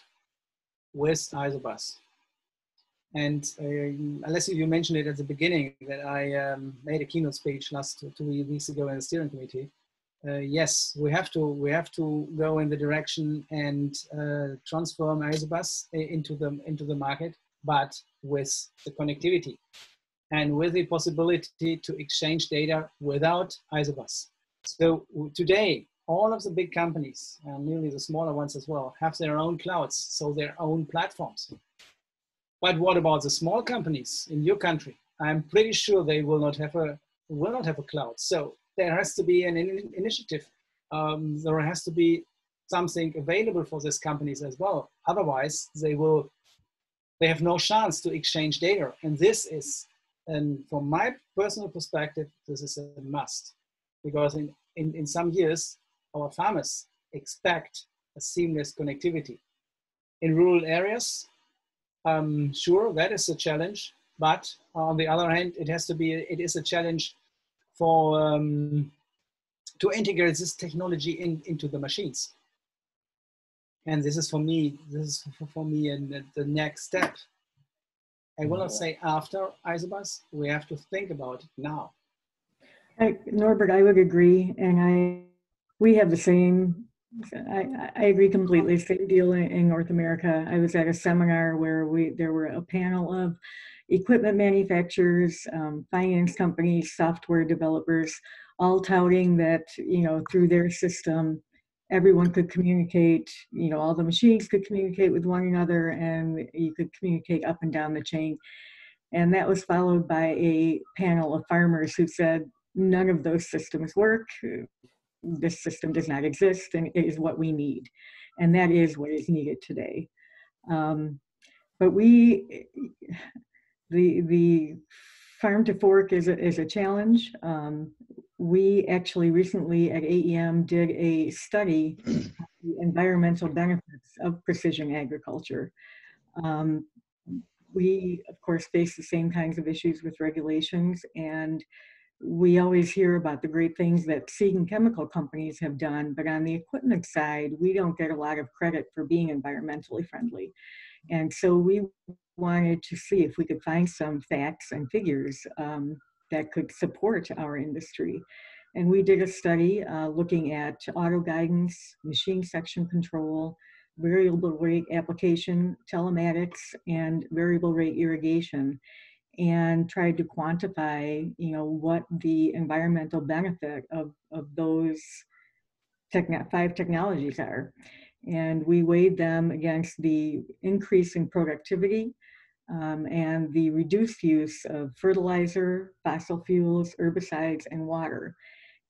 with Isobus, and Alessio, you mentioned it at the beginning that I made a keynote speech last 2 weeks ago in the steering committee. Yes, we have to go in the direction and transform Isobus into the market, but with the connectivity and with the possibility to exchange data without Isobus. So today, all of the big companies, and nearly the smaller ones as well, have their own clouds, so their own platforms. But what about the small companies in your country? I'm pretty sure they will not have a cloud. So there has to be an initiative. There has to be something available for these companies as well. Otherwise, they have no chance to exchange data. And this is, and from my personal perspective, this is a must, because in some years, our farmers expect a seamless connectivity. In rural areas, sure, that is a challenge, but on the other hand, it is a challenge for to integrate this technology into the machines. And this is for me the next step. I will not say after Isobus, we have to think about it now. Norbert, I would agree, and we have the same. I agree completely. Same deal in North America. I was at a seminar where there were a panel of equipment manufacturers, finance companies, software developers, all touting that, through their system, everyone could communicate, all the machines could communicate with one another, and you could communicate up and down the chain. And that was followed by a panel of farmers who said, none of those systems work. This system does not exist, and it is what we need. And that is what is needed today. But the farm to fork is a challenge. We actually recently at AEM did a study of the environmental benefits of precision agriculture. We, of course, face the same kinds of issues with regulations, and we always hear about the great things that seed and chemical companies have done, but on the equipment side, we don't get a lot of credit for being environmentally friendly. And so we wanted to see if we could find some facts and figures that could support our industry. And we did a study looking at auto guidance, machine section control, variable rate application, telematics, and variable rate irrigation, and tried to quantify, what the environmental benefit of those 5 technologies are. And we weighed them against the increase in productivity and the reduced use of fertilizer, fossil fuels, herbicides, and water.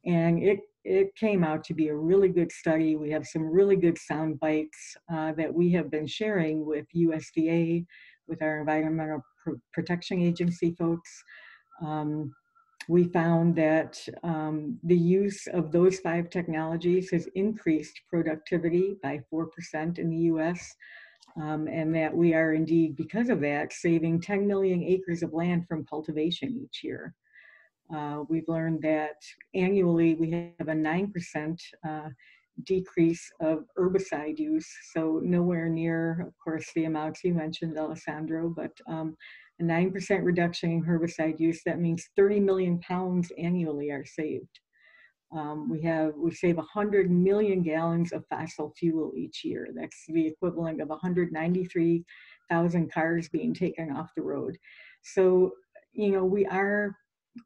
And it came out to be a really good study. We have some really good sound bites that we have been sharing with USDA, with our Environmental Protection Agency folks, we found that the use of those 5 technologies has increased productivity by 4% in the US, and that we are indeed, because of that, saving 10 million acres of land from cultivation each year. We've learned that annually we have a 9% decrease of herbicide use, so nowhere near, of course, the amounts you mentioned, Alessandro, but a 9% reduction in herbicide use. That means 30 million pounds annually are saved. We save 100 million gallons of fossil fuel each year. That's the equivalent of 193,000 cars being taken off the road. So, you know, we are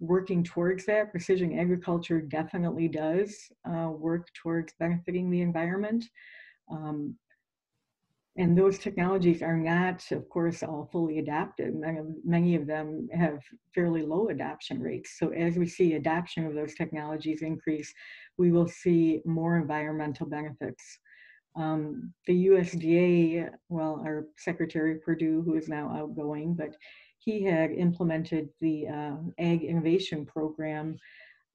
working towards that. Precision agriculture definitely does work towards benefiting the environment. And those technologies are not, of course, all fully adapted. Many of them have fairly low adoption rates. So as we see adoption of those technologies increase, we will see more environmental benefits. The USDA, well, our Secretary Perdue, who is now outgoing, but he had implemented the Ag Innovation Program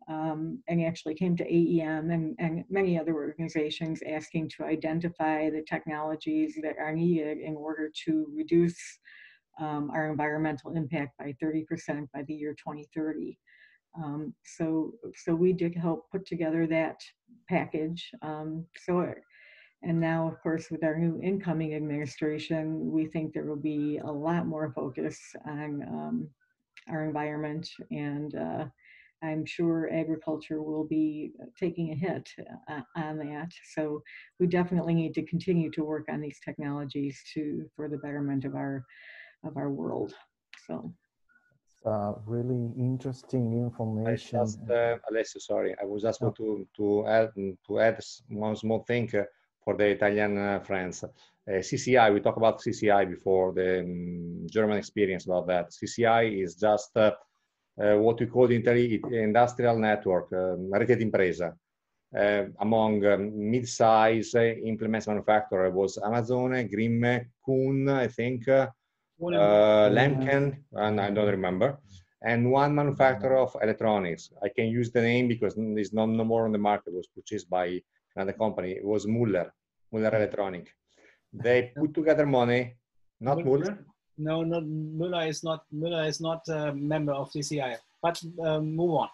and actually came to AEM and many other organizations asking to identify the technologies that are needed in order to reduce our environmental impact by 30% by the year 2030. So we did help put together that package. And now, of course, with our new incoming administration, we think there will be a lot more focus on our environment, and I'm sure agriculture will be taking a hit on that. So we definitely need to continue to work on these technologies for the betterment of our world. So. Really interesting information. Alessio, sorry, I was just going to add one small thing for the Italian friends. CCI, we talked about CCI before, the German experience about that. CCI is just what we call the industrial network, rete d'impresa. Among mid-size implements manufacturer was Amazon, Grimme, Kuhn, I think, Lemken, and I don't remember, and one manufacturer of electronics. I can use the name because it's no more on the market. It was purchased by another company. It was Muller Electronic. They put together money. Not Muller? No, not Muller is not a member of CCI. But move on.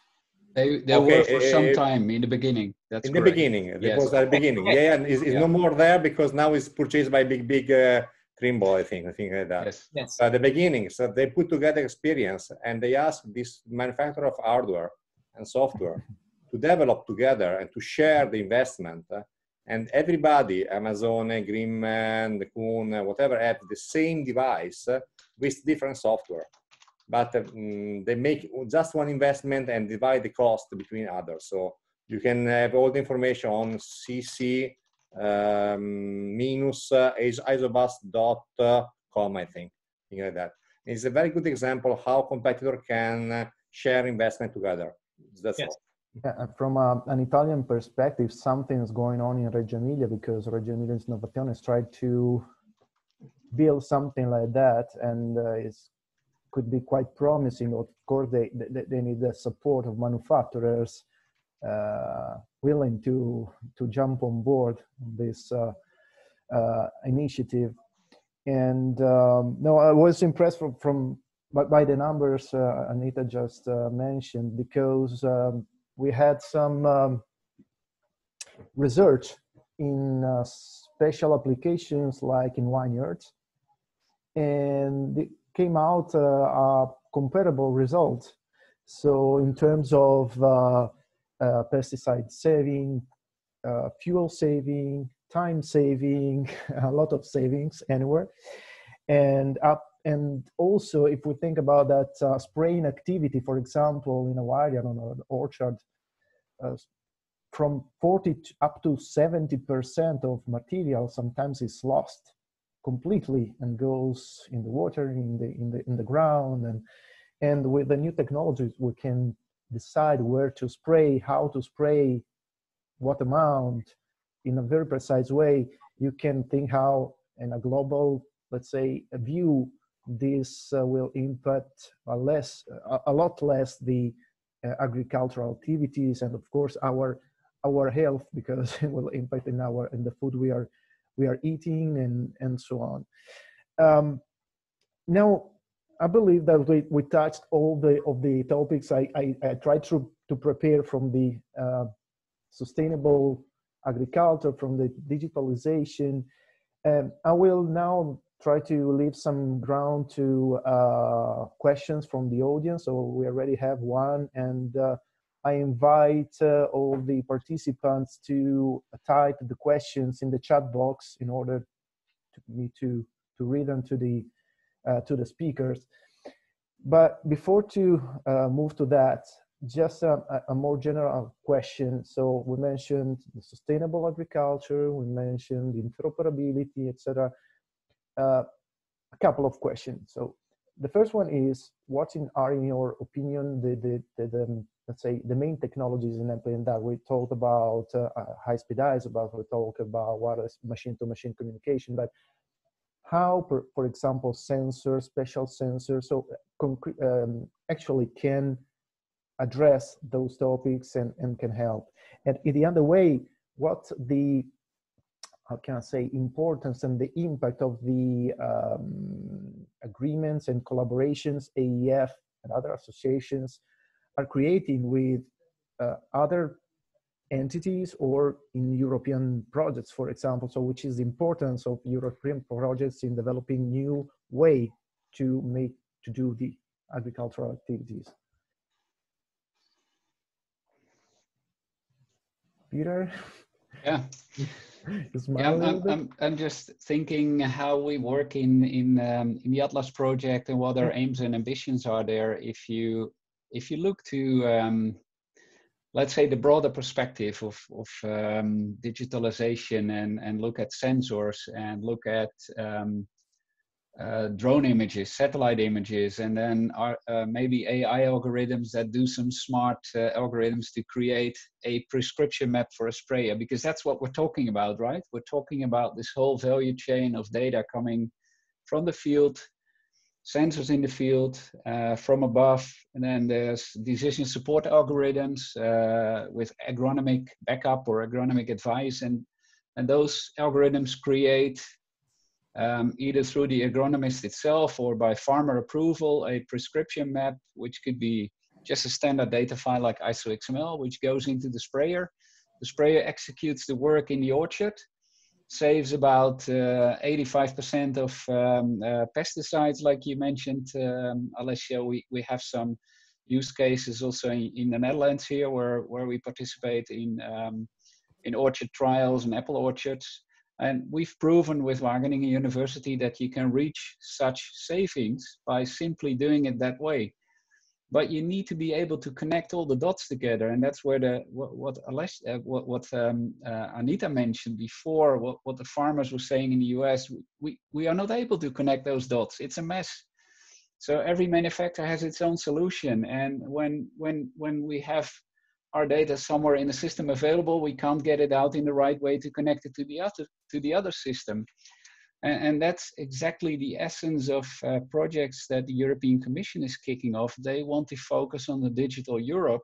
They were for some time in the beginning. That's in correct. The beginning. It Yes. was at the beginning. Yeah, and it's no more there because now it's purchased by big Trimble, I think like that. Yes. So at the beginning, so they put together experience and they asked this manufacturer of hardware and software to develop together and to share the investment. And everybody, Amazon, Greenman, the Kuhn, whatever, have the same device with different software. But they make just one investment and divide the cost between others. So you can have all the information on cc isobus.com, I think, something like that. It's a very good example of how competitor can share investment together. That's all. Yeah, from an Italian perspective, something is going on in Reggio Emilia because Reggio Emilia Innovazione has tried to build something like that, and it could be quite promising. Of course, they need the support of manufacturers willing to jump on board this initiative. And no, I was impressed by the numbers Anita just mentioned, because we had some research in special applications like in vineyards, and it came out comparable results. So in terms of pesticide saving, fuel saving, time saving, a lot of savings anywhere. And also, if we think about that spraying activity, for example, in a vineyard or an orchard, from 40 up to 70% of material sometimes is lost completely and goes in the water, in the ground, and with the new technologies we can decide where to spray, how to spray, what amount, in a very precise way. You can think how, in a global, let's say, a view, this will impact a lot less the agricultural activities, and of course our health, because it will impact in the food we are eating, and so on. Now, I believe that we touched all of the topics. I tried to prepare from the sustainable agriculture, from the digitalization, and I will now try to leave some ground to questions from the audience. So we already have one, and I invite all the participants to type the questions in the chat box in order to read them to the speakers. But before to move to that, just a more general question. So we mentioned the sustainable agriculture, we mentioned interoperability, etc. A couple of questions. So the first one is, what are in your opinion the let's say the main technologies in that? We talked about high-speed Isobus, we talked about wireless machine-to-machine communication, but how, for example, sensors, special sensors, so actually can address those topics and can help. And in the other way, what the, how can I say, importance and the impact of the agreements and collaborations AEF and other associations are creating with other entities or in European projects, for example. So which is the importance of European projects in developing new way to do the agricultural activities. Peter? Yeah. I'm just thinking how we work in the Atlas project and what our aims and ambitions are there. If you look to let's say the broader perspective of digitalization and look at sensors and look at drone images, satellite images, and then maybe AI algorithms that do some smart algorithms to create a prescription map for a sprayer, because that's what we're talking about, right? We're talking about this whole value chain of data coming from the field, sensors in the field, from above, and then there's decision support algorithms with agronomic backup or agronomic advice, and those algorithms create either through the agronomist itself or by farmer approval, a prescription map, which could be just a standard data file like ISO XML, which goes into the sprayer. The sprayer executes the work in the orchard, saves about 85% of pesticides, like you mentioned, Alessio. We have some use cases also in the Netherlands here, where we participate in orchard trials and apple orchards. And we've proven with Wageningen University that you can reach such savings by simply doing it that way. But you need to be able to connect all the dots together, and that's where what Anita mentioned before, what the farmers were saying in the US. We are not able to connect those dots. It's a mess. So every manufacturer has its own solution, and when we have our data somewhere in the system available, we can't get it out in the right way to connect it to the other system. And that's exactly the essence of projects that the European Commission is kicking off. They want to focus on the digital Europe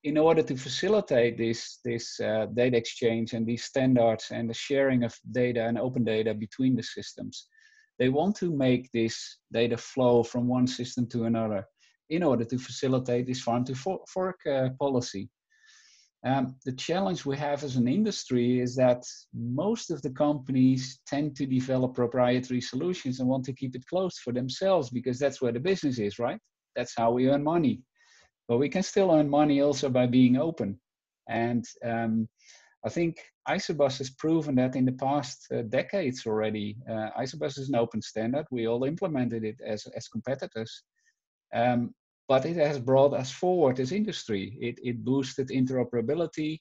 in order to facilitate this data exchange and these standards and the sharing of data and open data between the systems. They want to make this data flow from one system to another in order to facilitate this farm to fork policy. The challenge we have as an industry is that most of the companies tend to develop proprietary solutions and want to keep it closed for themselves, because that's where the business is, right? That's how we earn money. But we can still earn money also by being open. And I think Isobus has proven that in the past decades already. Isobus is an open standard. We all implemented it as competitors. But it has brought us forward as industry. It boosted interoperability.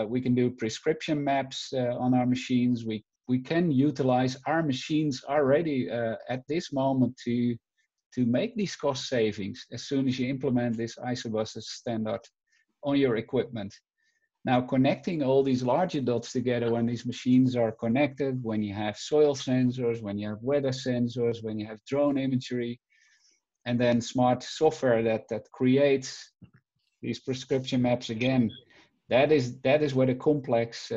We can do prescription maps on our machines. We can utilize our machines already at this moment to make these cost savings as soon as you implement this Isobus as standard on your equipment. Now, connecting all these larger dots together when these machines are connected, when you have soil sensors, when you have weather sensors, when you have drone imagery, and then smart software that creates these prescription maps again, that is where the complex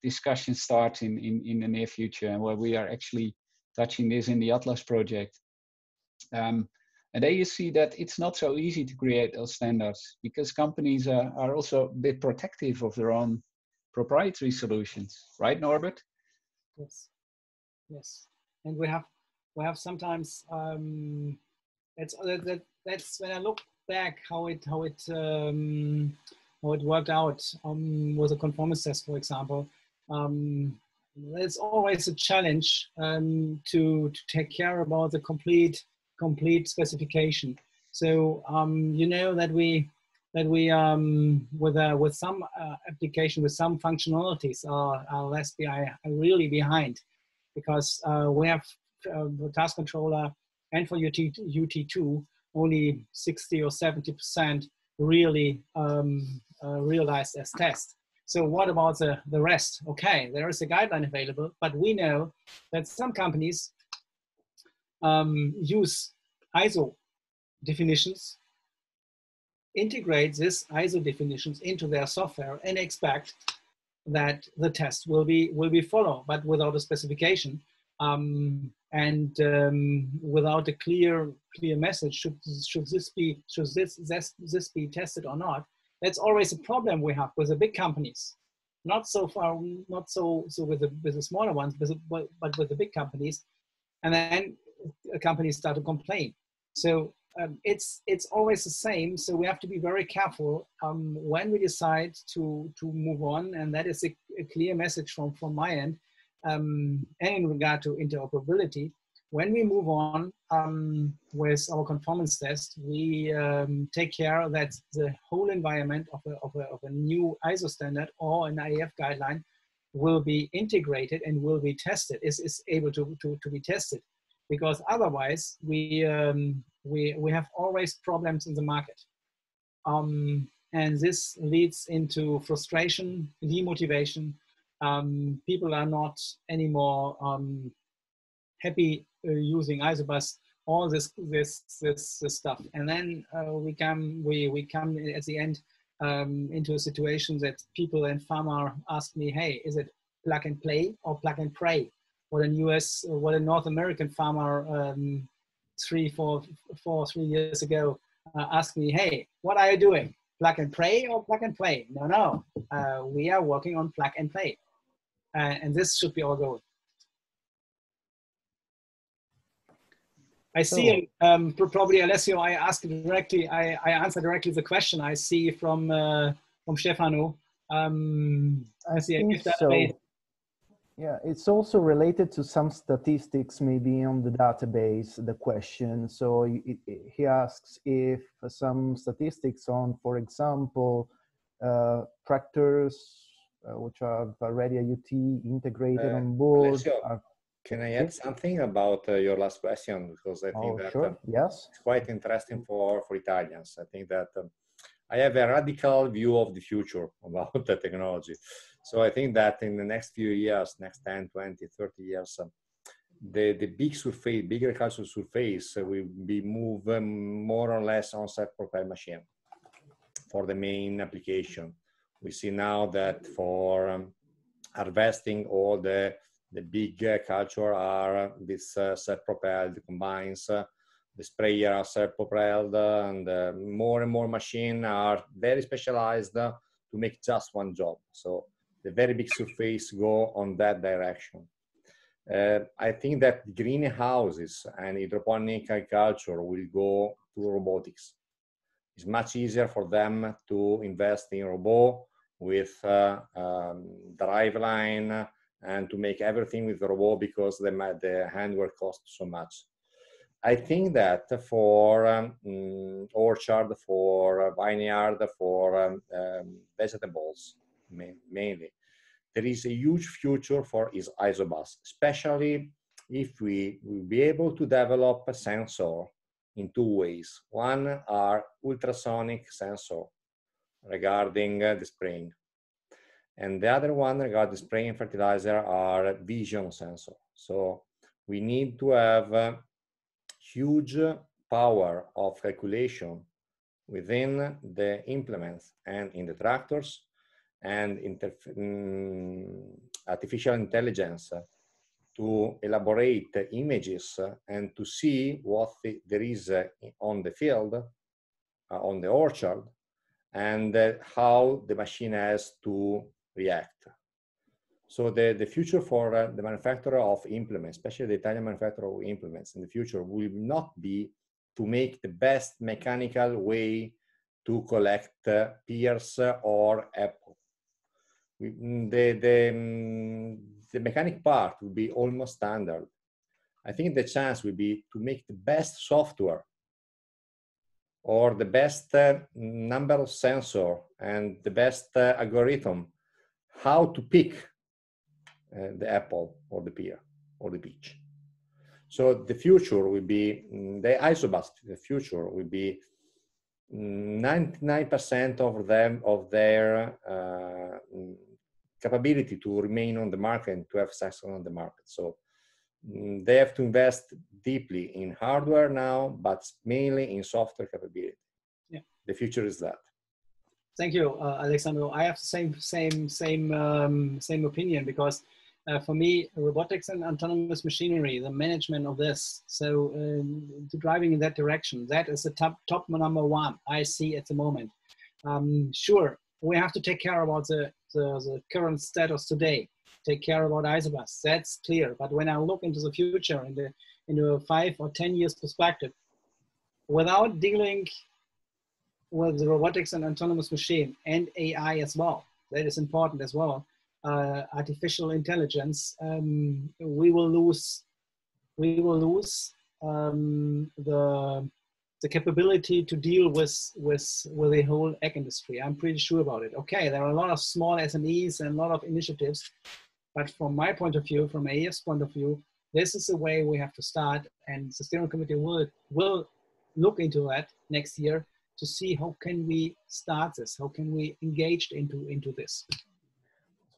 discussion starts in the near future, and where we are actually touching this in the Atlas project. And there you see that it's not so easy to create those standards, because companies are also a bit protective of their own proprietary solutions, right, Norbert? Yes, yes, and we have sometimes that's when I look back how it worked out with a conformance test, for example. It's always a challenge to take care about the complete specification. So you know that we with some application, with some functionalities are really behind, because we have the task controller, and for UT2 only 60 or 70% really realized as test. So what about the rest? Okay, there is a guideline available, but we know that some companies use ISO definitions, integrate this ISO definitions into their software, and expect that the test will be followed, but without a specification and without a clear message. Should this be tested or not? That's always a problem we have with the big companies. Not so with the smaller ones, but with the big companies, and then companies start to complain. So it's always the same. So we have to be very careful when we decide to move on, and that is a clear message from my end. And in regard to interoperability, when we move on with our conformance test, we take care that the whole environment of a new ISO standard or an AEF guideline will be integrated and will be tested, is able to be tested, because otherwise we have always problems in the market. And this leads into frustration, demotivation. People are not anymore happy using Isobus, all this stuff. And then we come at the end into a situation that people and farmer ask me, hey, is it plug and play or plug and pray? What a North American farmer 3 years ago asked me, hey, what are you doing? Plug and pray or plug and play? No, we are working on plug and play. And this should be our goal. I see, probably Alessio, I answer directly the question I see from Stefano. I think so. Yeah, it's also related to some statistics maybe on the database, the question. So he asks if some statistics on, for example, tractors which have already a UT integrated on board. Alessio, can I add something about your last question? Because I think that sure. Yes. It's quite interesting for Italians. I think that I have a radical view of the future about the technology. So I think that in the next few years, next 10, 20, 30 years, the big surface, big agricultural surface will be moved more or less on self-propelled machine for the main application. We see now that for harvesting, all the big culture are this self-propelled combines. The sprayer are self-propelled, and more and more machines are very specialized to make just one job. So the very big surface go on that direction. I think that greenhouses and hydroponic agriculture will go to robotics. It's much easier for them to invest in robot with driveline and to make everything with the robot, because the handwork costs so much. I think that for orchard, for vineyard, for vegetables mainly, there is a huge future for Isobus, especially if we will be able to develop a sensor in 2 ways. One are ultrasonic sensor regarding the spraying, and the other one regarding spraying fertilizer are vision sensor. So we need to have huge power of calculation within the implements and in the tractors, and artificial intelligence to elaborate images and to see what there is on the field, on the orchard, and how the machine has to react. So the future for the manufacturer of implements, especially the Italian manufacturer of implements in the future, will not be to make the best mechanical way to collect pears or apple. The mechanic part will be almost standard. I think the chance will be to make the best software or the best number of sensor and the best algorithm, how to pick the apple or the pear or the peach. So the future will be, the Isobus, the future will be 99% of them, of their capability to remain on the market and to have success on the market. So they have to invest deeply in hardware now, but mainly in software capability. Yeah. The future is that. Thank you, Alessandro. I have the same opinion, because for me, robotics and autonomous machinery, the management of this, so driving in that direction, that is the top number one I see at the moment. Sure, we have to take care about the current status today, take care about Isobus, that's clear. But when I look into the future, in a 5 or 10 years perspective, without dealing with the robotics and autonomous machine and AI as well, that is important as well. Artificial intelligence, we will lose the capability to deal with the whole ag industry. I'm pretty sure about it. Okay, there are a lot of small SMEs and a lot of initiatives, but from my point of view, from AEF's point of view, this is the way we have to start, and the steering committee will look into that next year to see how can we start this, how can we engage into this.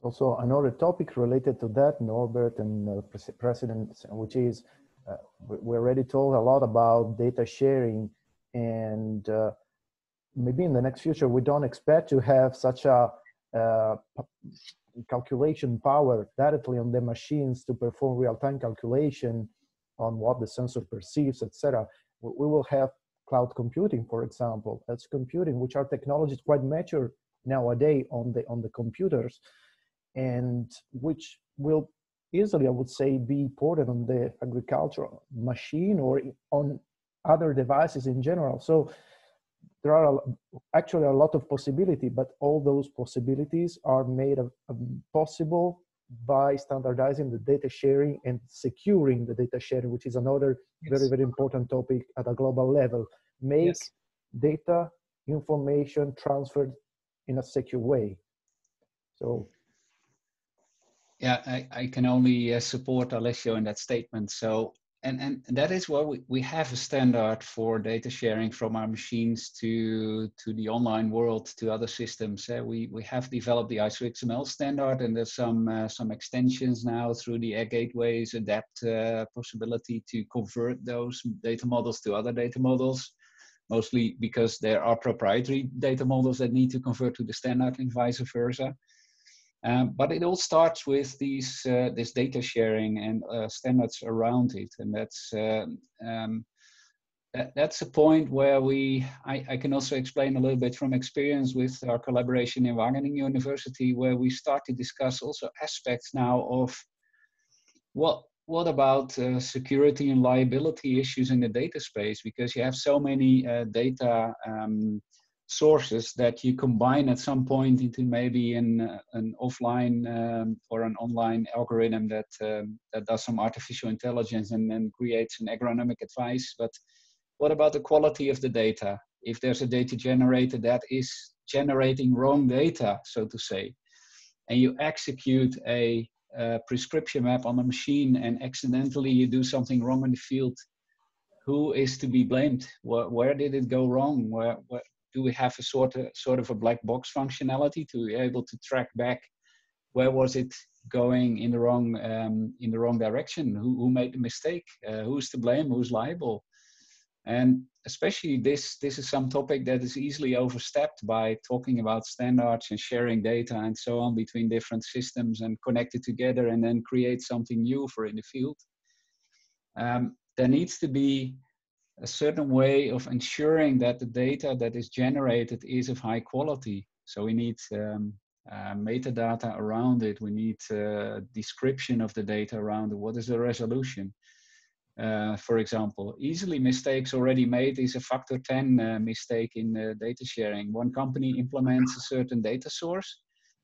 Also, another topic related to that, Norbert and President, which is we already told a lot about data sharing, and maybe in the next future we don't expect to have such a calculation power directly on the machines to perform real-time calculation on what the sensor perceives, etc. We will have cloud computing, for example, edge computing, which are technologies quite mature nowadays on the computers, and which will easily, I would say, be ported on the agricultural machine or on other devices in general. So there are actually a lot of possibility, but all those possibilities are made possible by standardizing the data sharing and securing the data sharing, which is another very, very important topic at a global level. Make data information transferred in a secure way. So yeah, I can only support Alessio in that statement. So, and that is why we have a standard for data sharing from our machines to the online world, to other systems. We have developed the ISO XML standard, and there's some extensions now through the Ag gateways, Dept possibility to convert those data models to other data models, mostly because there are proprietary data models that need to convert to the standard and vice versa. But it all starts with this data sharing and standards around it, and that's a point where I can also explain a little bit from experience with our collaboration in Wageningen University, where we start to discuss also aspects now of what about security and liability issues in the data space, because you have so many data sources that you combine at some point into maybe an offline or an online algorithm that does some artificial intelligence and then creates an agronomic advice. But what about the quality of the data? If there's a data generator that is generating wrong data, so to say, and you execute a prescription map on a machine and accidentally you do something wrong in the field, who is to be blamed? Where did it go wrong? Where do we have a sort of a black box functionality to be able to track back where was it going in the wrong direction? Who made the mistake? Who's to blame? Who's liable? And especially this is some topic that is easily overstepped by talking about standards and sharing data and so on between different systems and connect it together and then create something new for in the field. There needs to be a certain way of ensuring that the data that is generated is of high quality. So we need metadata around it. We need description of the data around it. What is the resolution? For example, easily mistakes already made is a factor 10 mistake in data sharing. One company implements a certain data source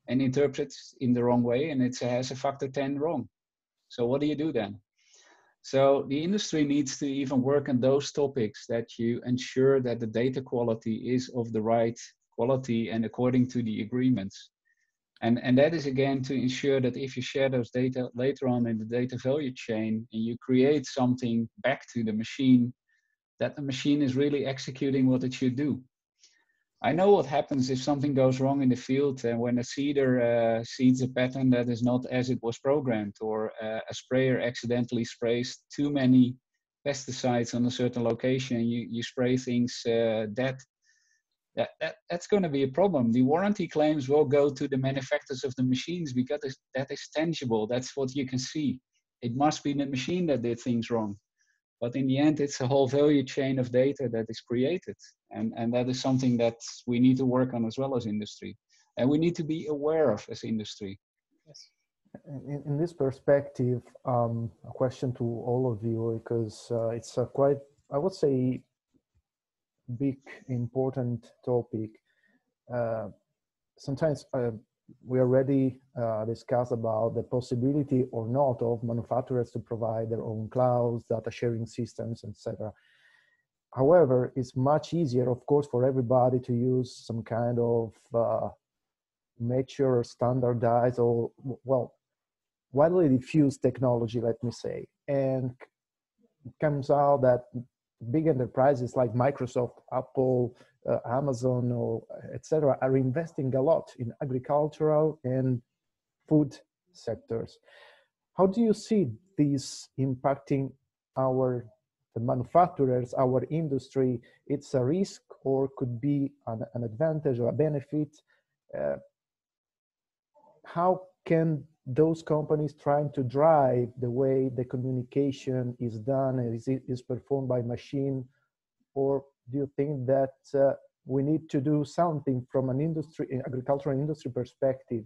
and interprets in the wrong way, and it has a factor 10 wrong. So what do you do then? So the industry needs to even work on those topics, that you ensure that the data quality is of the right quality and according to the agreements. And that is again to ensure that if you share those data later on in the data value chain and you create something back to the machine, that the machine is really executing what it should do. I know what happens if something goes wrong in the field and when a seeder seeds a pattern that is not as it was programmed, or a sprayer accidentally sprays too many pesticides on a certain location, you spray things dead. That's going to be a problem. The warranty claims will go to the manufacturers of the machines because that is tangible. That's what you can see. It must be the machine that did things wrong. But in the end, it's a whole value chain of data that is created. And that is something that we need to work on as well as industry. And we need to be aware of as industry. Yes. In this perspective, a question to all of you, because it's a quite, I would say, big, important topic. Sometimes we already discussed about the possibility or not of manufacturers to provide their own clouds, data sharing systems, etc. However, it's much easier, of course, for everybody to use some kind of mature, standardized, or, well, widely diffused technology, let me say. And it comes out that big enterprises like Microsoft, Apple, Amazon, or etc. are investing a lot in agricultural and food sectors. How do you see these impacting the manufacturers, our industry? It's a risk or could be an advantage or a benefit? How can those companies trying to drive the way the communication is done and is performed by machine? Or do you think that we need to do something from an agricultural industry perspective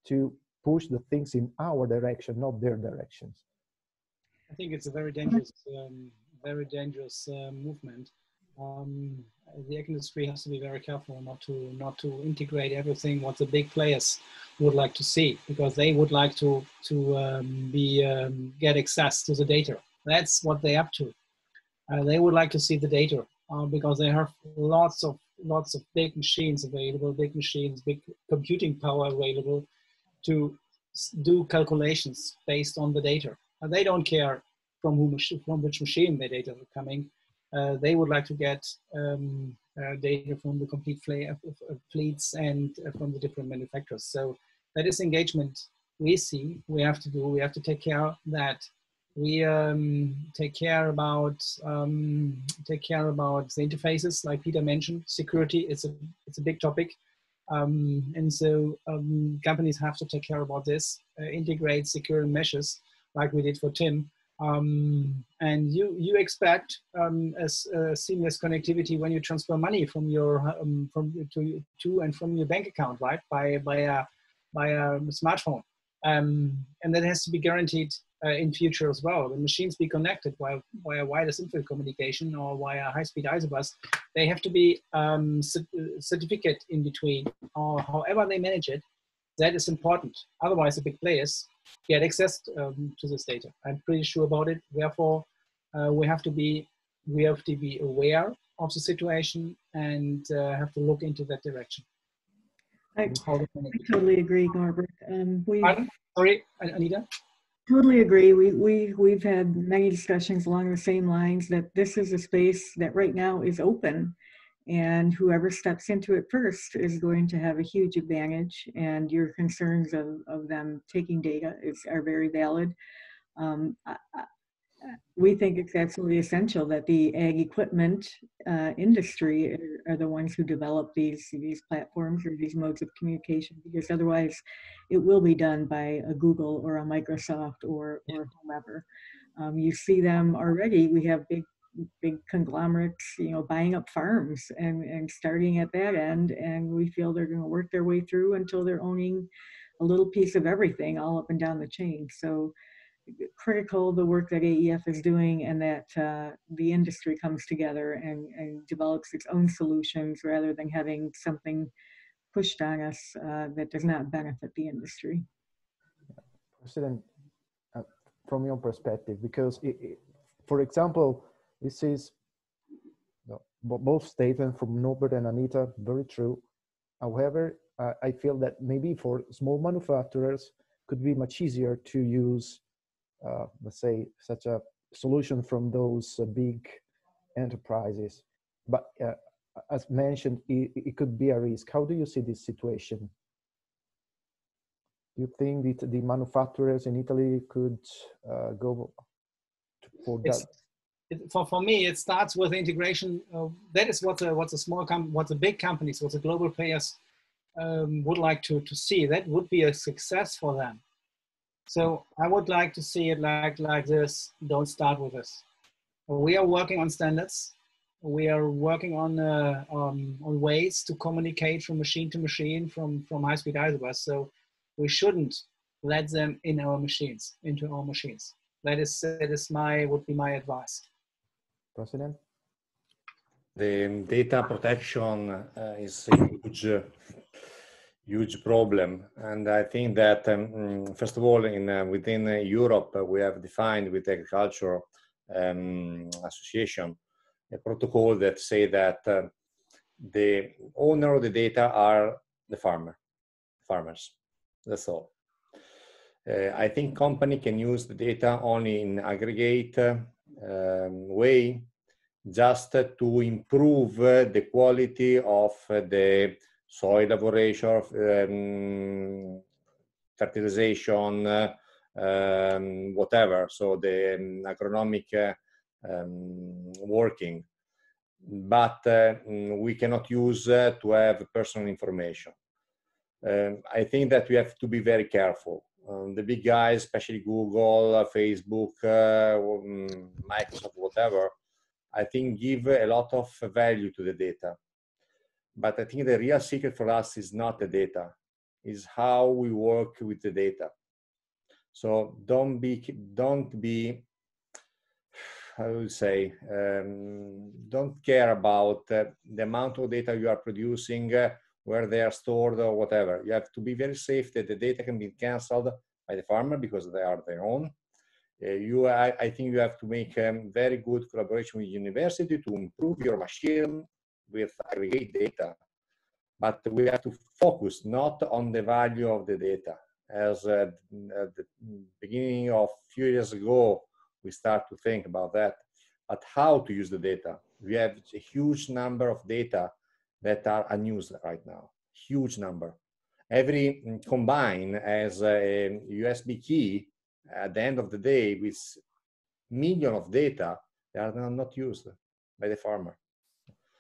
to push the things in our direction, not their directions? I think it's a very dangerous movement. The industry has to be very careful not to integrate everything what the big players would like to see, because they would like to get access to the data. That's what they're up to. They would like to see the data because they have lots of big machines available, big computing power available to do calculations based on the data. They don't care from which machine the data are coming. They would like to get data from the complete fleets and from the different manufacturers. So that is engagement we see. We have to do. We have to take care that we take care about the interfaces, like Peter mentioned. Security it's a big topic, and so companies have to take care about this. Integrate secure measures like we did for Tim. And you expect seamless connectivity when you transfer money from your to and from your bank account, right? By a smartphone, and that has to be guaranteed in future as well. The machines be connected via wireless infrared communication or via high-speed Isobus. They have to be certificate in between, or however they manage it. That is important. Otherwise, the big players get access to this data. I'm pretty sure about it. Therefore, we have to be aware of the situation and have to look into that direction. I totally agree, Norbert. Sorry, Anita? Totally agree. We've had many discussions along the same lines that this is a space that right now is open, and whoever steps into it first is going to have a huge advantage. And your concerns of them taking data are very valid. we think it's absolutely essential that the ag equipment industry are the ones who develop these platforms or these modes of communication, because otherwise it will be done by a Google or a Microsoft or whomever. You see them already. We have big conglomerates, you know, buying up farms and starting at that end, and we feel they're going to work their way through until they're owning a little piece of everything all up and down the chain. So critical the work that AEF is doing, and that the industry comes together and develops its own solutions rather than having something pushed on us that does not benefit the industry. President, from your perspective, because for example, this is both statements from Norbert and Anita, very true. However, I feel that maybe for small manufacturers could be much easier to use, let's say, such a solution from those big enterprises. But as mentioned, it could be a risk. How do you see this situation? Do you think that the manufacturers in Italy could go for that? For me, it starts with integration. That is what the big companies, what the global players would like to see. That would be a success for them. So I would like to see it like this. Don't start with this. We are working on standards. We are working on ways to communicate from machine to machine, from high-speed Isobus. So we shouldn't let them into our machines. That would be my advice. President? The data protection is a huge problem, and I think that first of all, within Europe, we have defined with Agriculture Association a protocol that say that the owner of the data are the farmers. That's all. I think company can use the data only in aggregate way, just to improve the quality of the soil evaporation, fertilization, whatever. So the agronomic working, but we cannot use to have personal information. I think that we have to be very careful. The big guys, especially Google, Facebook, Microsoft, whatever, I think give a lot of value to the data. But I think the real secret for us is not the data, is how we work with the data. So don't be, how would say, don't care about the amount of data you are producing, where they are stored or whatever. You have to be very safe that the data can be canceled by the farmer because they are their own. I think you have to make very good collaboration with university to improve your machine with aggregate data. But we have to focus not on the value of the data. As at the beginning of a few years ago, we start to think about that, but how to use the data. We have a huge number of data that are unused right now, huge number. Every combine has a USB key at the end of the day with millions of data that are not used by the farmer.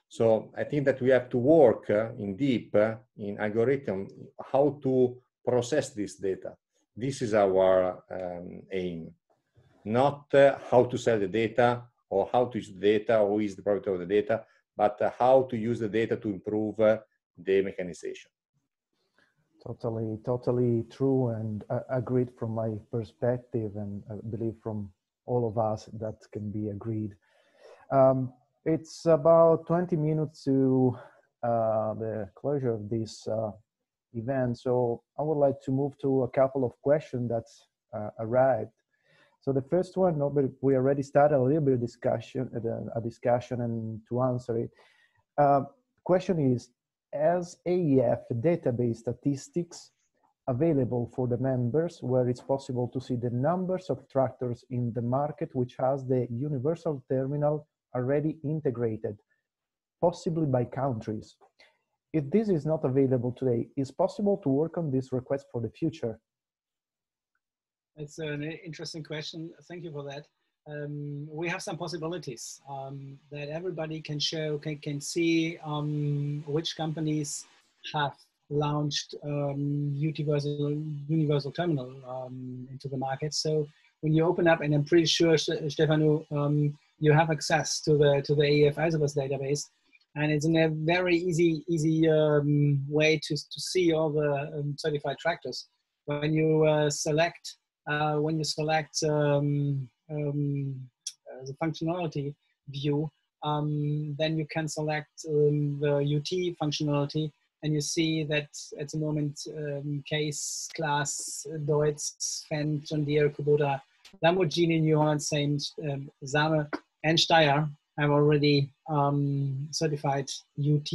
So I think that we have to work in deep in algorithm, how to process this data. This is our aim, not how to sell the data or how to use the data or who is the product of the data, but how to use the data to improve the mechanization. Totally true, and agreed from my perspective, and I believe from all of us that can be agreed. It's about 20 minutes to the closure of this event, so I would like to move to a couple of questions that arrived. So the first one, Norbert, we already started a little bit of discussion, and to answer it, question is, as AEF database statistics available for the members where it's possible to see the numbers of tractors in the market which has the universal terminal already integrated, possibly by countries. If this is not available today, is possible to work on this request for the future? It's an interesting question. Thank you for that. we have some possibilities that everybody can show, can see which companies have launched universal terminal into the market. So when you open up, and I'm pretty sure, Stefano, you have access to the AEF Isobus database, and it's in a very easy way to see all the certified tractors. When you select the functionality view, then you can select the UT functionality, and you see that at the moment Case, Class, Deutz, Fendt, John Deere, Kubota, Lamborghini, New Holland, Saint, Same, and Steyr have already certified UT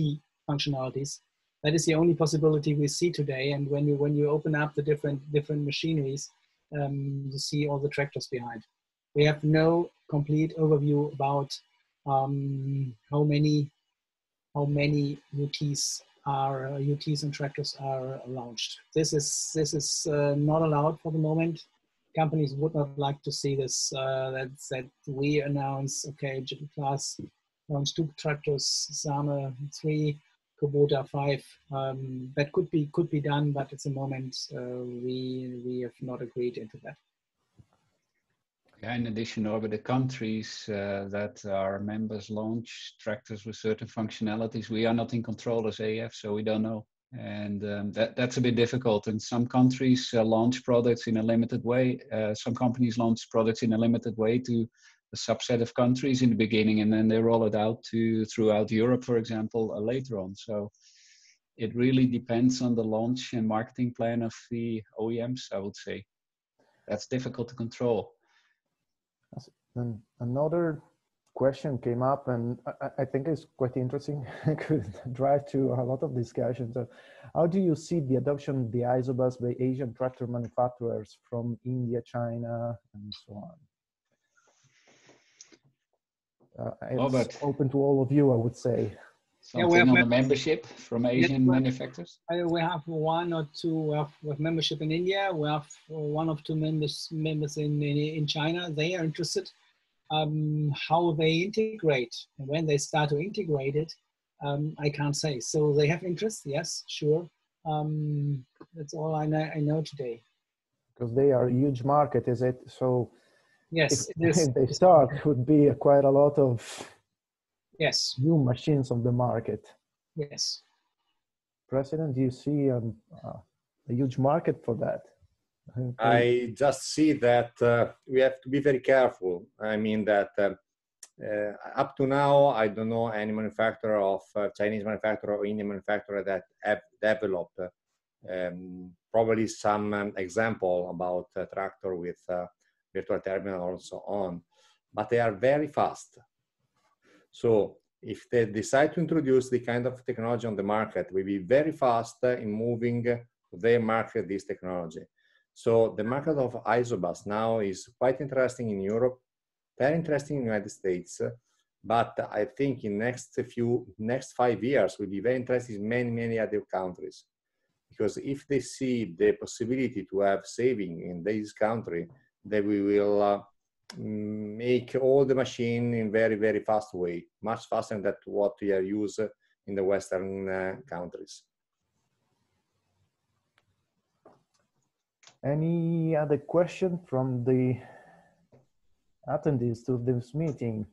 functionalities. That is the only possibility we see today. And when you open up the different machineries, you see all the tractors behind. We have no complete overview about how many UTs and tractors are launched. This is not allowed for the moment. Companies would not like to see this. That we announce, okay, GP Class launched 2 tractors, Same 3, Kubota 5. That could be done, but at the moment we have not agreed into that. Yeah, in addition, over the countries that our members launch tractors with certain functionalities, we are not in control as AEF, so we don't know. And that's a bit difficult. And some countries launch products in a limited way. Some companies launch products in a limited way to a subset of countries in the beginning, and then they roll it out throughout Europe, for example, later on. So it really depends on the launch and marketing plan of the OEMs, I would say. That's difficult to control. And another question came up, and I think it's quite interesting. It could drive to a lot of discussions. So how do you see the adoption of the Isobus by Asian tractor manufacturers from India, China, and so on? It's open to all of you, I would say. Something on the membership from Asian manufacturers? We have 1 or 2 with membership in India. We have 1 or 2 members in China. They are interested. How they integrate and when they start to integrate it, I can't say. So they have interest, yes, sure. That's all I know today. Because they are a huge market, is it? So yes, if they start, it would be quite a lot of new machines on the market. Yes. President, do you see a huge market for that? I just see that we have to be very careful. I mean that up to now, I don't know any manufacturer of Chinese manufacturer or Indian manufacturer that have developed probably some example about tractor with virtual terminal and so on, but they are very fast. So if they decide to introduce the kind of technology on the market, we'll be very fast in moving to their market this technology. So the market of Isobus now is quite interesting in Europe, very interesting in the United States, but I think in next 5 years will be very interesting in many other countries. Because if they see the possibility to have saving in this country, then we will make all the machine in very fast way, much faster than what we are used in the Western countries. Any other question from the attendees to this meeting?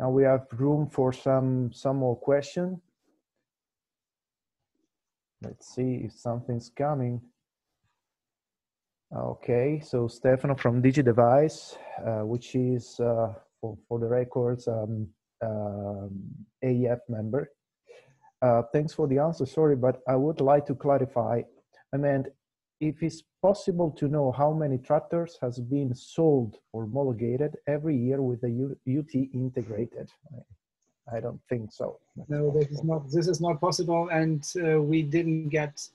Now we have room for some more questions. Let's see if something's coming. Okay, so Stefano from DigiDevice, which is for the records AEF member. Thanks for the answer. Sorry, but I would like to clarify. I meant, if it's possible to know how many tractors has been sold or homologated every year with the UT integrated. I don't think so. No, this is not possible, and we didn't get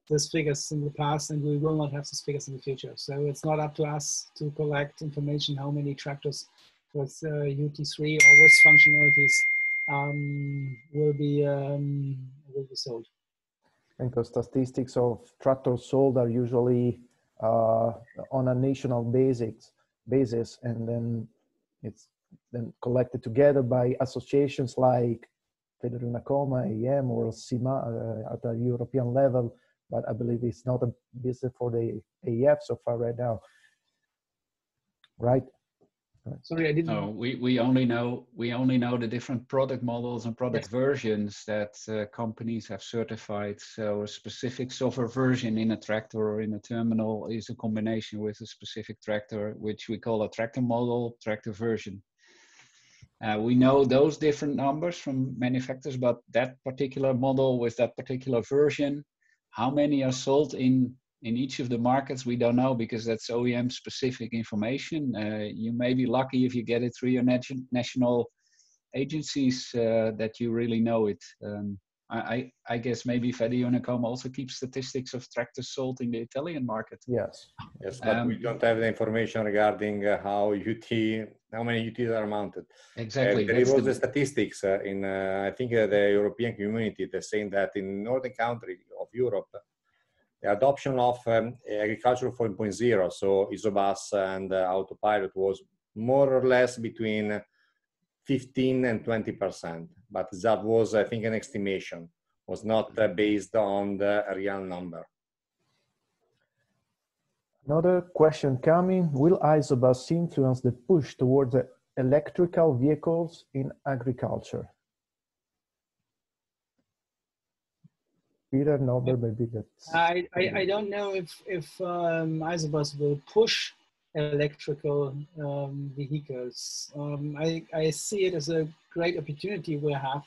these figures in the past, and we will not have these figures in the future. So it's not up to us to collect information how many tractors with UT3 or with functionalities will be sold. Because statistics of tractors sold are usually on a national basis, basis, and then it's then collected together by associations like FederUnacoma, AEM, or CIMA at a European level. But I believe it's not a business for the AEF so far right now, right? Sorry, I didn't. No, we only know the different product models and product versions that companies have certified. So a specific software version in a tractor or in a terminal is a combination with a specific tractor, which we call a tractor model, tractor version. We know those different numbers from manufacturers, but that particular model with that particular version, how many are sold in each of the markets, we don't know, because that's OEM specific information. You may be lucky if you get it through your national agencies that you really know it. I guess maybe FederUnacoma also keeps statistics of tractors sold in the Italian market. Yes. Yes, but we don't have the information regarding how many UTs are mounted. Exactly. There was the statistics in, I think, the European community. They're saying that in northern countries of Europe, the adoption of agriculture 4.0, so Isobus and autopilot, was more or less between 15 and 20%. But that was, I think, an estimation, was not based on the real number. Another question coming: will Isobus influence the push towards the electrical vehicles in agriculture? Peter, Norbert, maybe that's... I don't know if Isobus will push electrical vehicles. I see it as a great opportunity we have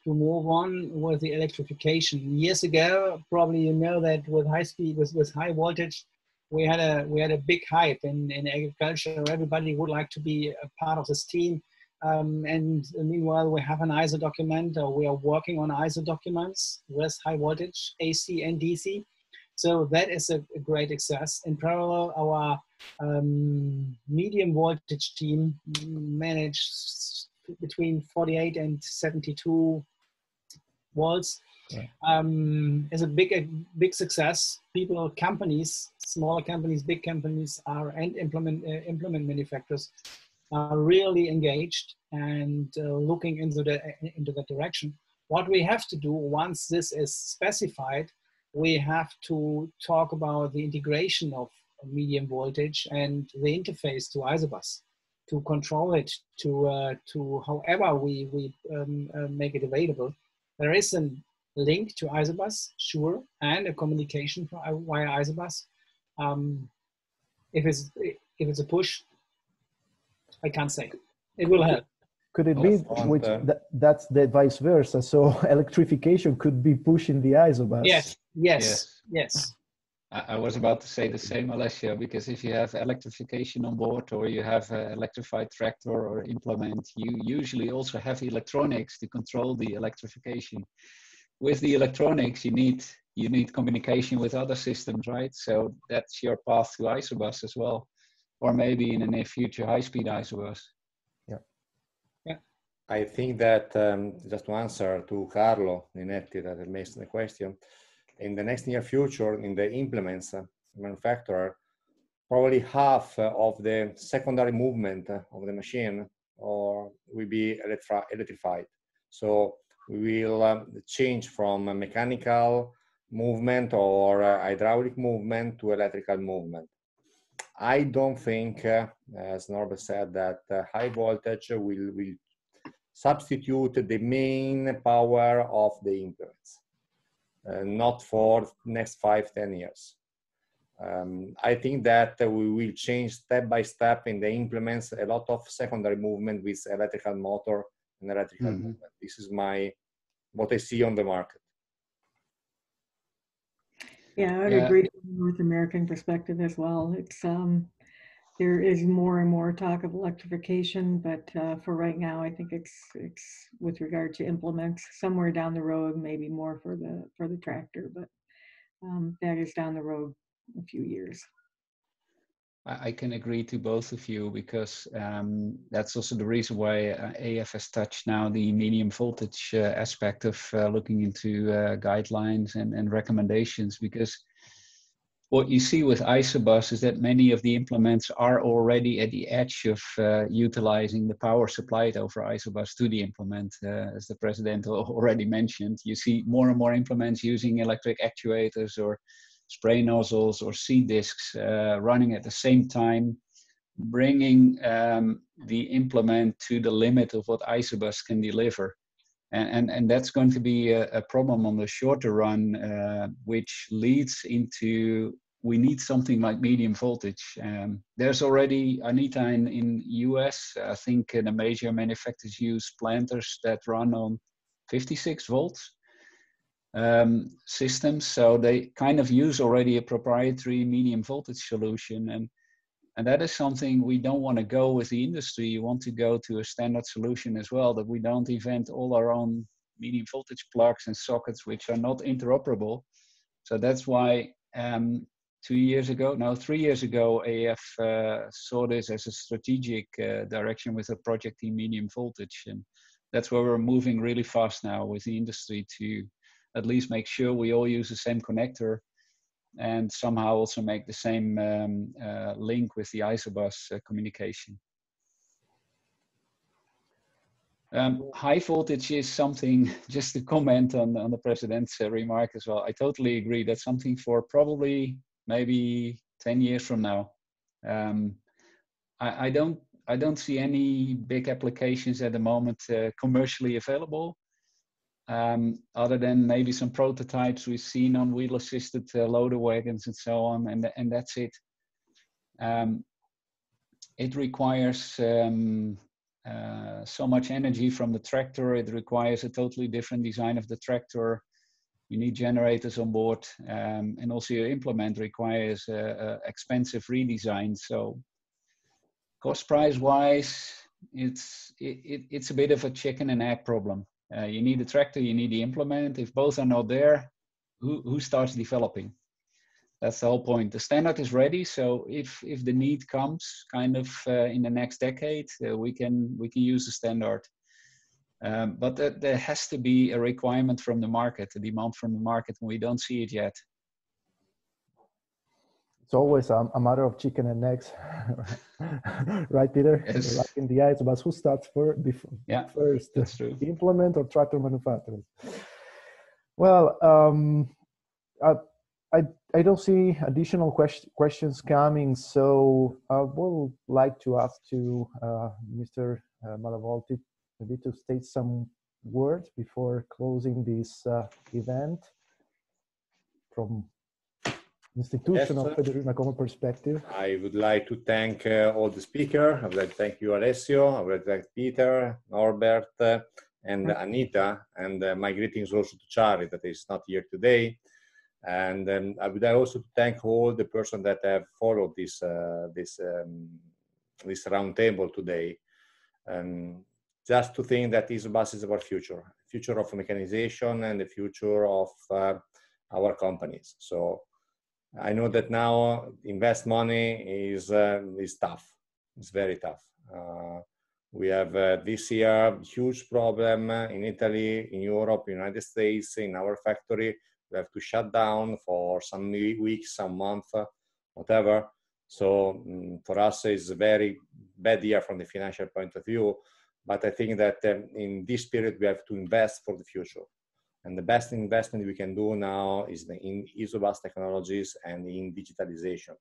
to move on with the electrification. Years ago, probably you know that with high speed, with high voltage, we had a big hype in agriculture. Everybody would like to be a part of this team. And meanwhile, we have an ISO document, or we are working on ISO documents with high voltage, AC and DC. So that is a great success. In parallel, our medium voltage team managed between 48 and 72 volts. Yeah. Is a big success. People, companies, smaller companies, big companies and implement manufacturers are really engaged and looking into that direction. What we have to do once this is specified, we have to talk about the integration of medium voltage and the interface to Isobus, to control it, to however we make it available. There is a link to Isobus, sure, and a communication via Isobus. If it's a push, I can't say. It will help. Could it be that's the vice versa? So electrification could be pushing the Isobus. Yes. I was about to say the same, Alessio, because if you have electrification on board, or you have an electrified tractor or implement, you usually also have electronics to control the electrification. With the electronics, you need communication with other systems, right? So that's your path to Isobus as well, or maybe in the near future, high-speed Isobus. Yeah. I think that just to answer to Carlo Ninetti that makes the question, in the next near future, in the implements manufacturer, probably half of the secondary movement of the machine will be electrified. So we will change from a mechanical movement or hydraulic movement to electrical movement. I don't think, as Norbert said, that high voltage will substitute the main power of the implements. Not for next 5-10 years. I think that we will change step by step in the implements a lot of secondary movement with electrical motor and electrical movement. This is what I see on the market. Yeah, I would agree from the North American perspective as well. It's there is more and more talk of electrification, but for right now, I think it's with regard to implements. Somewhere down the road, maybe more for the tractor, but that is down the road a few years. I can agree to both of you, because that's also the reason why AEF has touched now the medium voltage aspect of looking into guidelines and recommendations, because what you see with Isobus is that many of the implements are already at the edge of utilizing the power supplied over Isobus to the implement. As the president already mentioned, you see more and more implements using electric actuators or spray nozzles or seed discs running at the same time, bringing the implement to the limit of what Isobus can deliver. And that's going to be a problem on the shorter run, which leads into, we need something like medium voltage. There's already, Anita, in US, I think the major manufacturers use planters that run on 56 volts systems. So they kind of use already a proprietary medium voltage solution. And that is something we don't want to go with the industry. You want to go to a standard solution as well, that we don't invent all our own medium voltage plugs and sockets which are not interoperable. So that's why 3 years ago, AEF saw this as a strategic direction with a project in medium voltage. And that's where we're moving really fast now with the industry to at least make sure we all use the same connector and somehow also make the same link with the Isobus communication. High voltage is something, just to comment on the president's remark as well, I totally agree. That's something for probably maybe 10 years from now. I don't see any big applications at the moment commercially available. Other than maybe some prototypes we've seen on wheel-assisted loader wagons and so on, and that's it. It requires so much energy from the tractor. It requires a totally different design of the tractor. You need generators on board, and also your implement requires expensive redesign. So, cost price wise, it's a bit of a chicken and egg problem. You need the tractor, you need the implement. If both are not there, who starts developing? That's the whole point. The standard is ready, so if the need comes, kind of in the next decade, we can use the standard. But there has to be a requirement from the market, a demand from the market, and we don't see it yet. It's always a matter of chicken and eggs, right, Peter? Yes. Like in the Isobus, who starts first? Yeah, first, that's true. Implement or tractor manufacturers? Well, I don't see additional questions coming, so I would like to ask to Mr. Malavolti maybe to state some words before closing this event from institutional FederUnacoma perspective. I would like to thank all the speakers. I would like to thank you, Alessio. I would like to thank Peter, Norbert, and Anita, and my greetings also to Charlie that is not here today. And I would like also to thank all the persons that have followed this roundtable today. Just to think that Isobus is our future of mechanization and the future of our companies. So I know that now invest money is tough. It's very tough. We have this year huge problem in Italy, in Europe, United States, in our factory. We have to shut down for some weeks, some months, whatever. So for us, it's a very bad year from the financial point of view. But I think that in this period, we have to invest for the future. And the best investment we can do now is in Isobus technologies and in digitalization.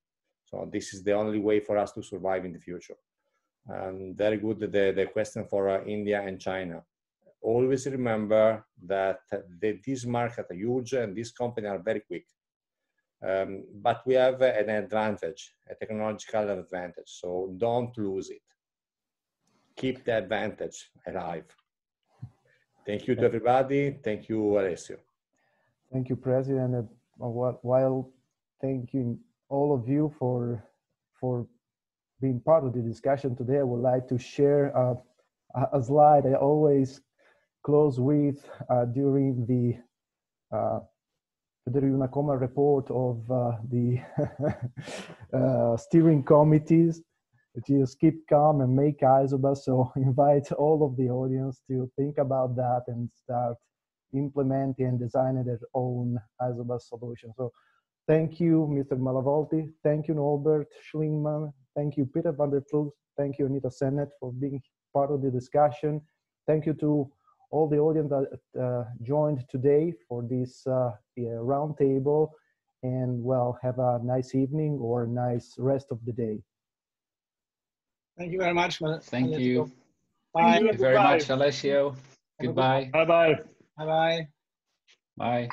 So this is the only way for us to survive in the future. Very good, the question for India and China. Always remember that these markets are huge and these companies are very quick. But we have an advantage, a technological advantage. So don't lose it. Keep the advantage alive. Thank you to everybody. Thank you, Alessio. Thank you, President. While thanking all of you for being part of the discussion today, I would like to share a slide I always close with during the FederUnacoma report of the steering committees, which is keep calm and make Isobus. So invite all of the audience to think about that and start implementing and designing their own Isobus solution. So Thank you, Mr. Malavolti. Thank you, Norbert Schlingmann. Thank you, Peter van der Ploeg. Thank you, Anita Sennet, for being part of the discussion. Thank you to all the audience that joined today for this roundtable. And well, have a nice evening or a nice rest of the day. Thank you very much. Thank you. Bye. Thank you very much, Alessio. Goodbye. Bye-bye. Bye-bye. Bye.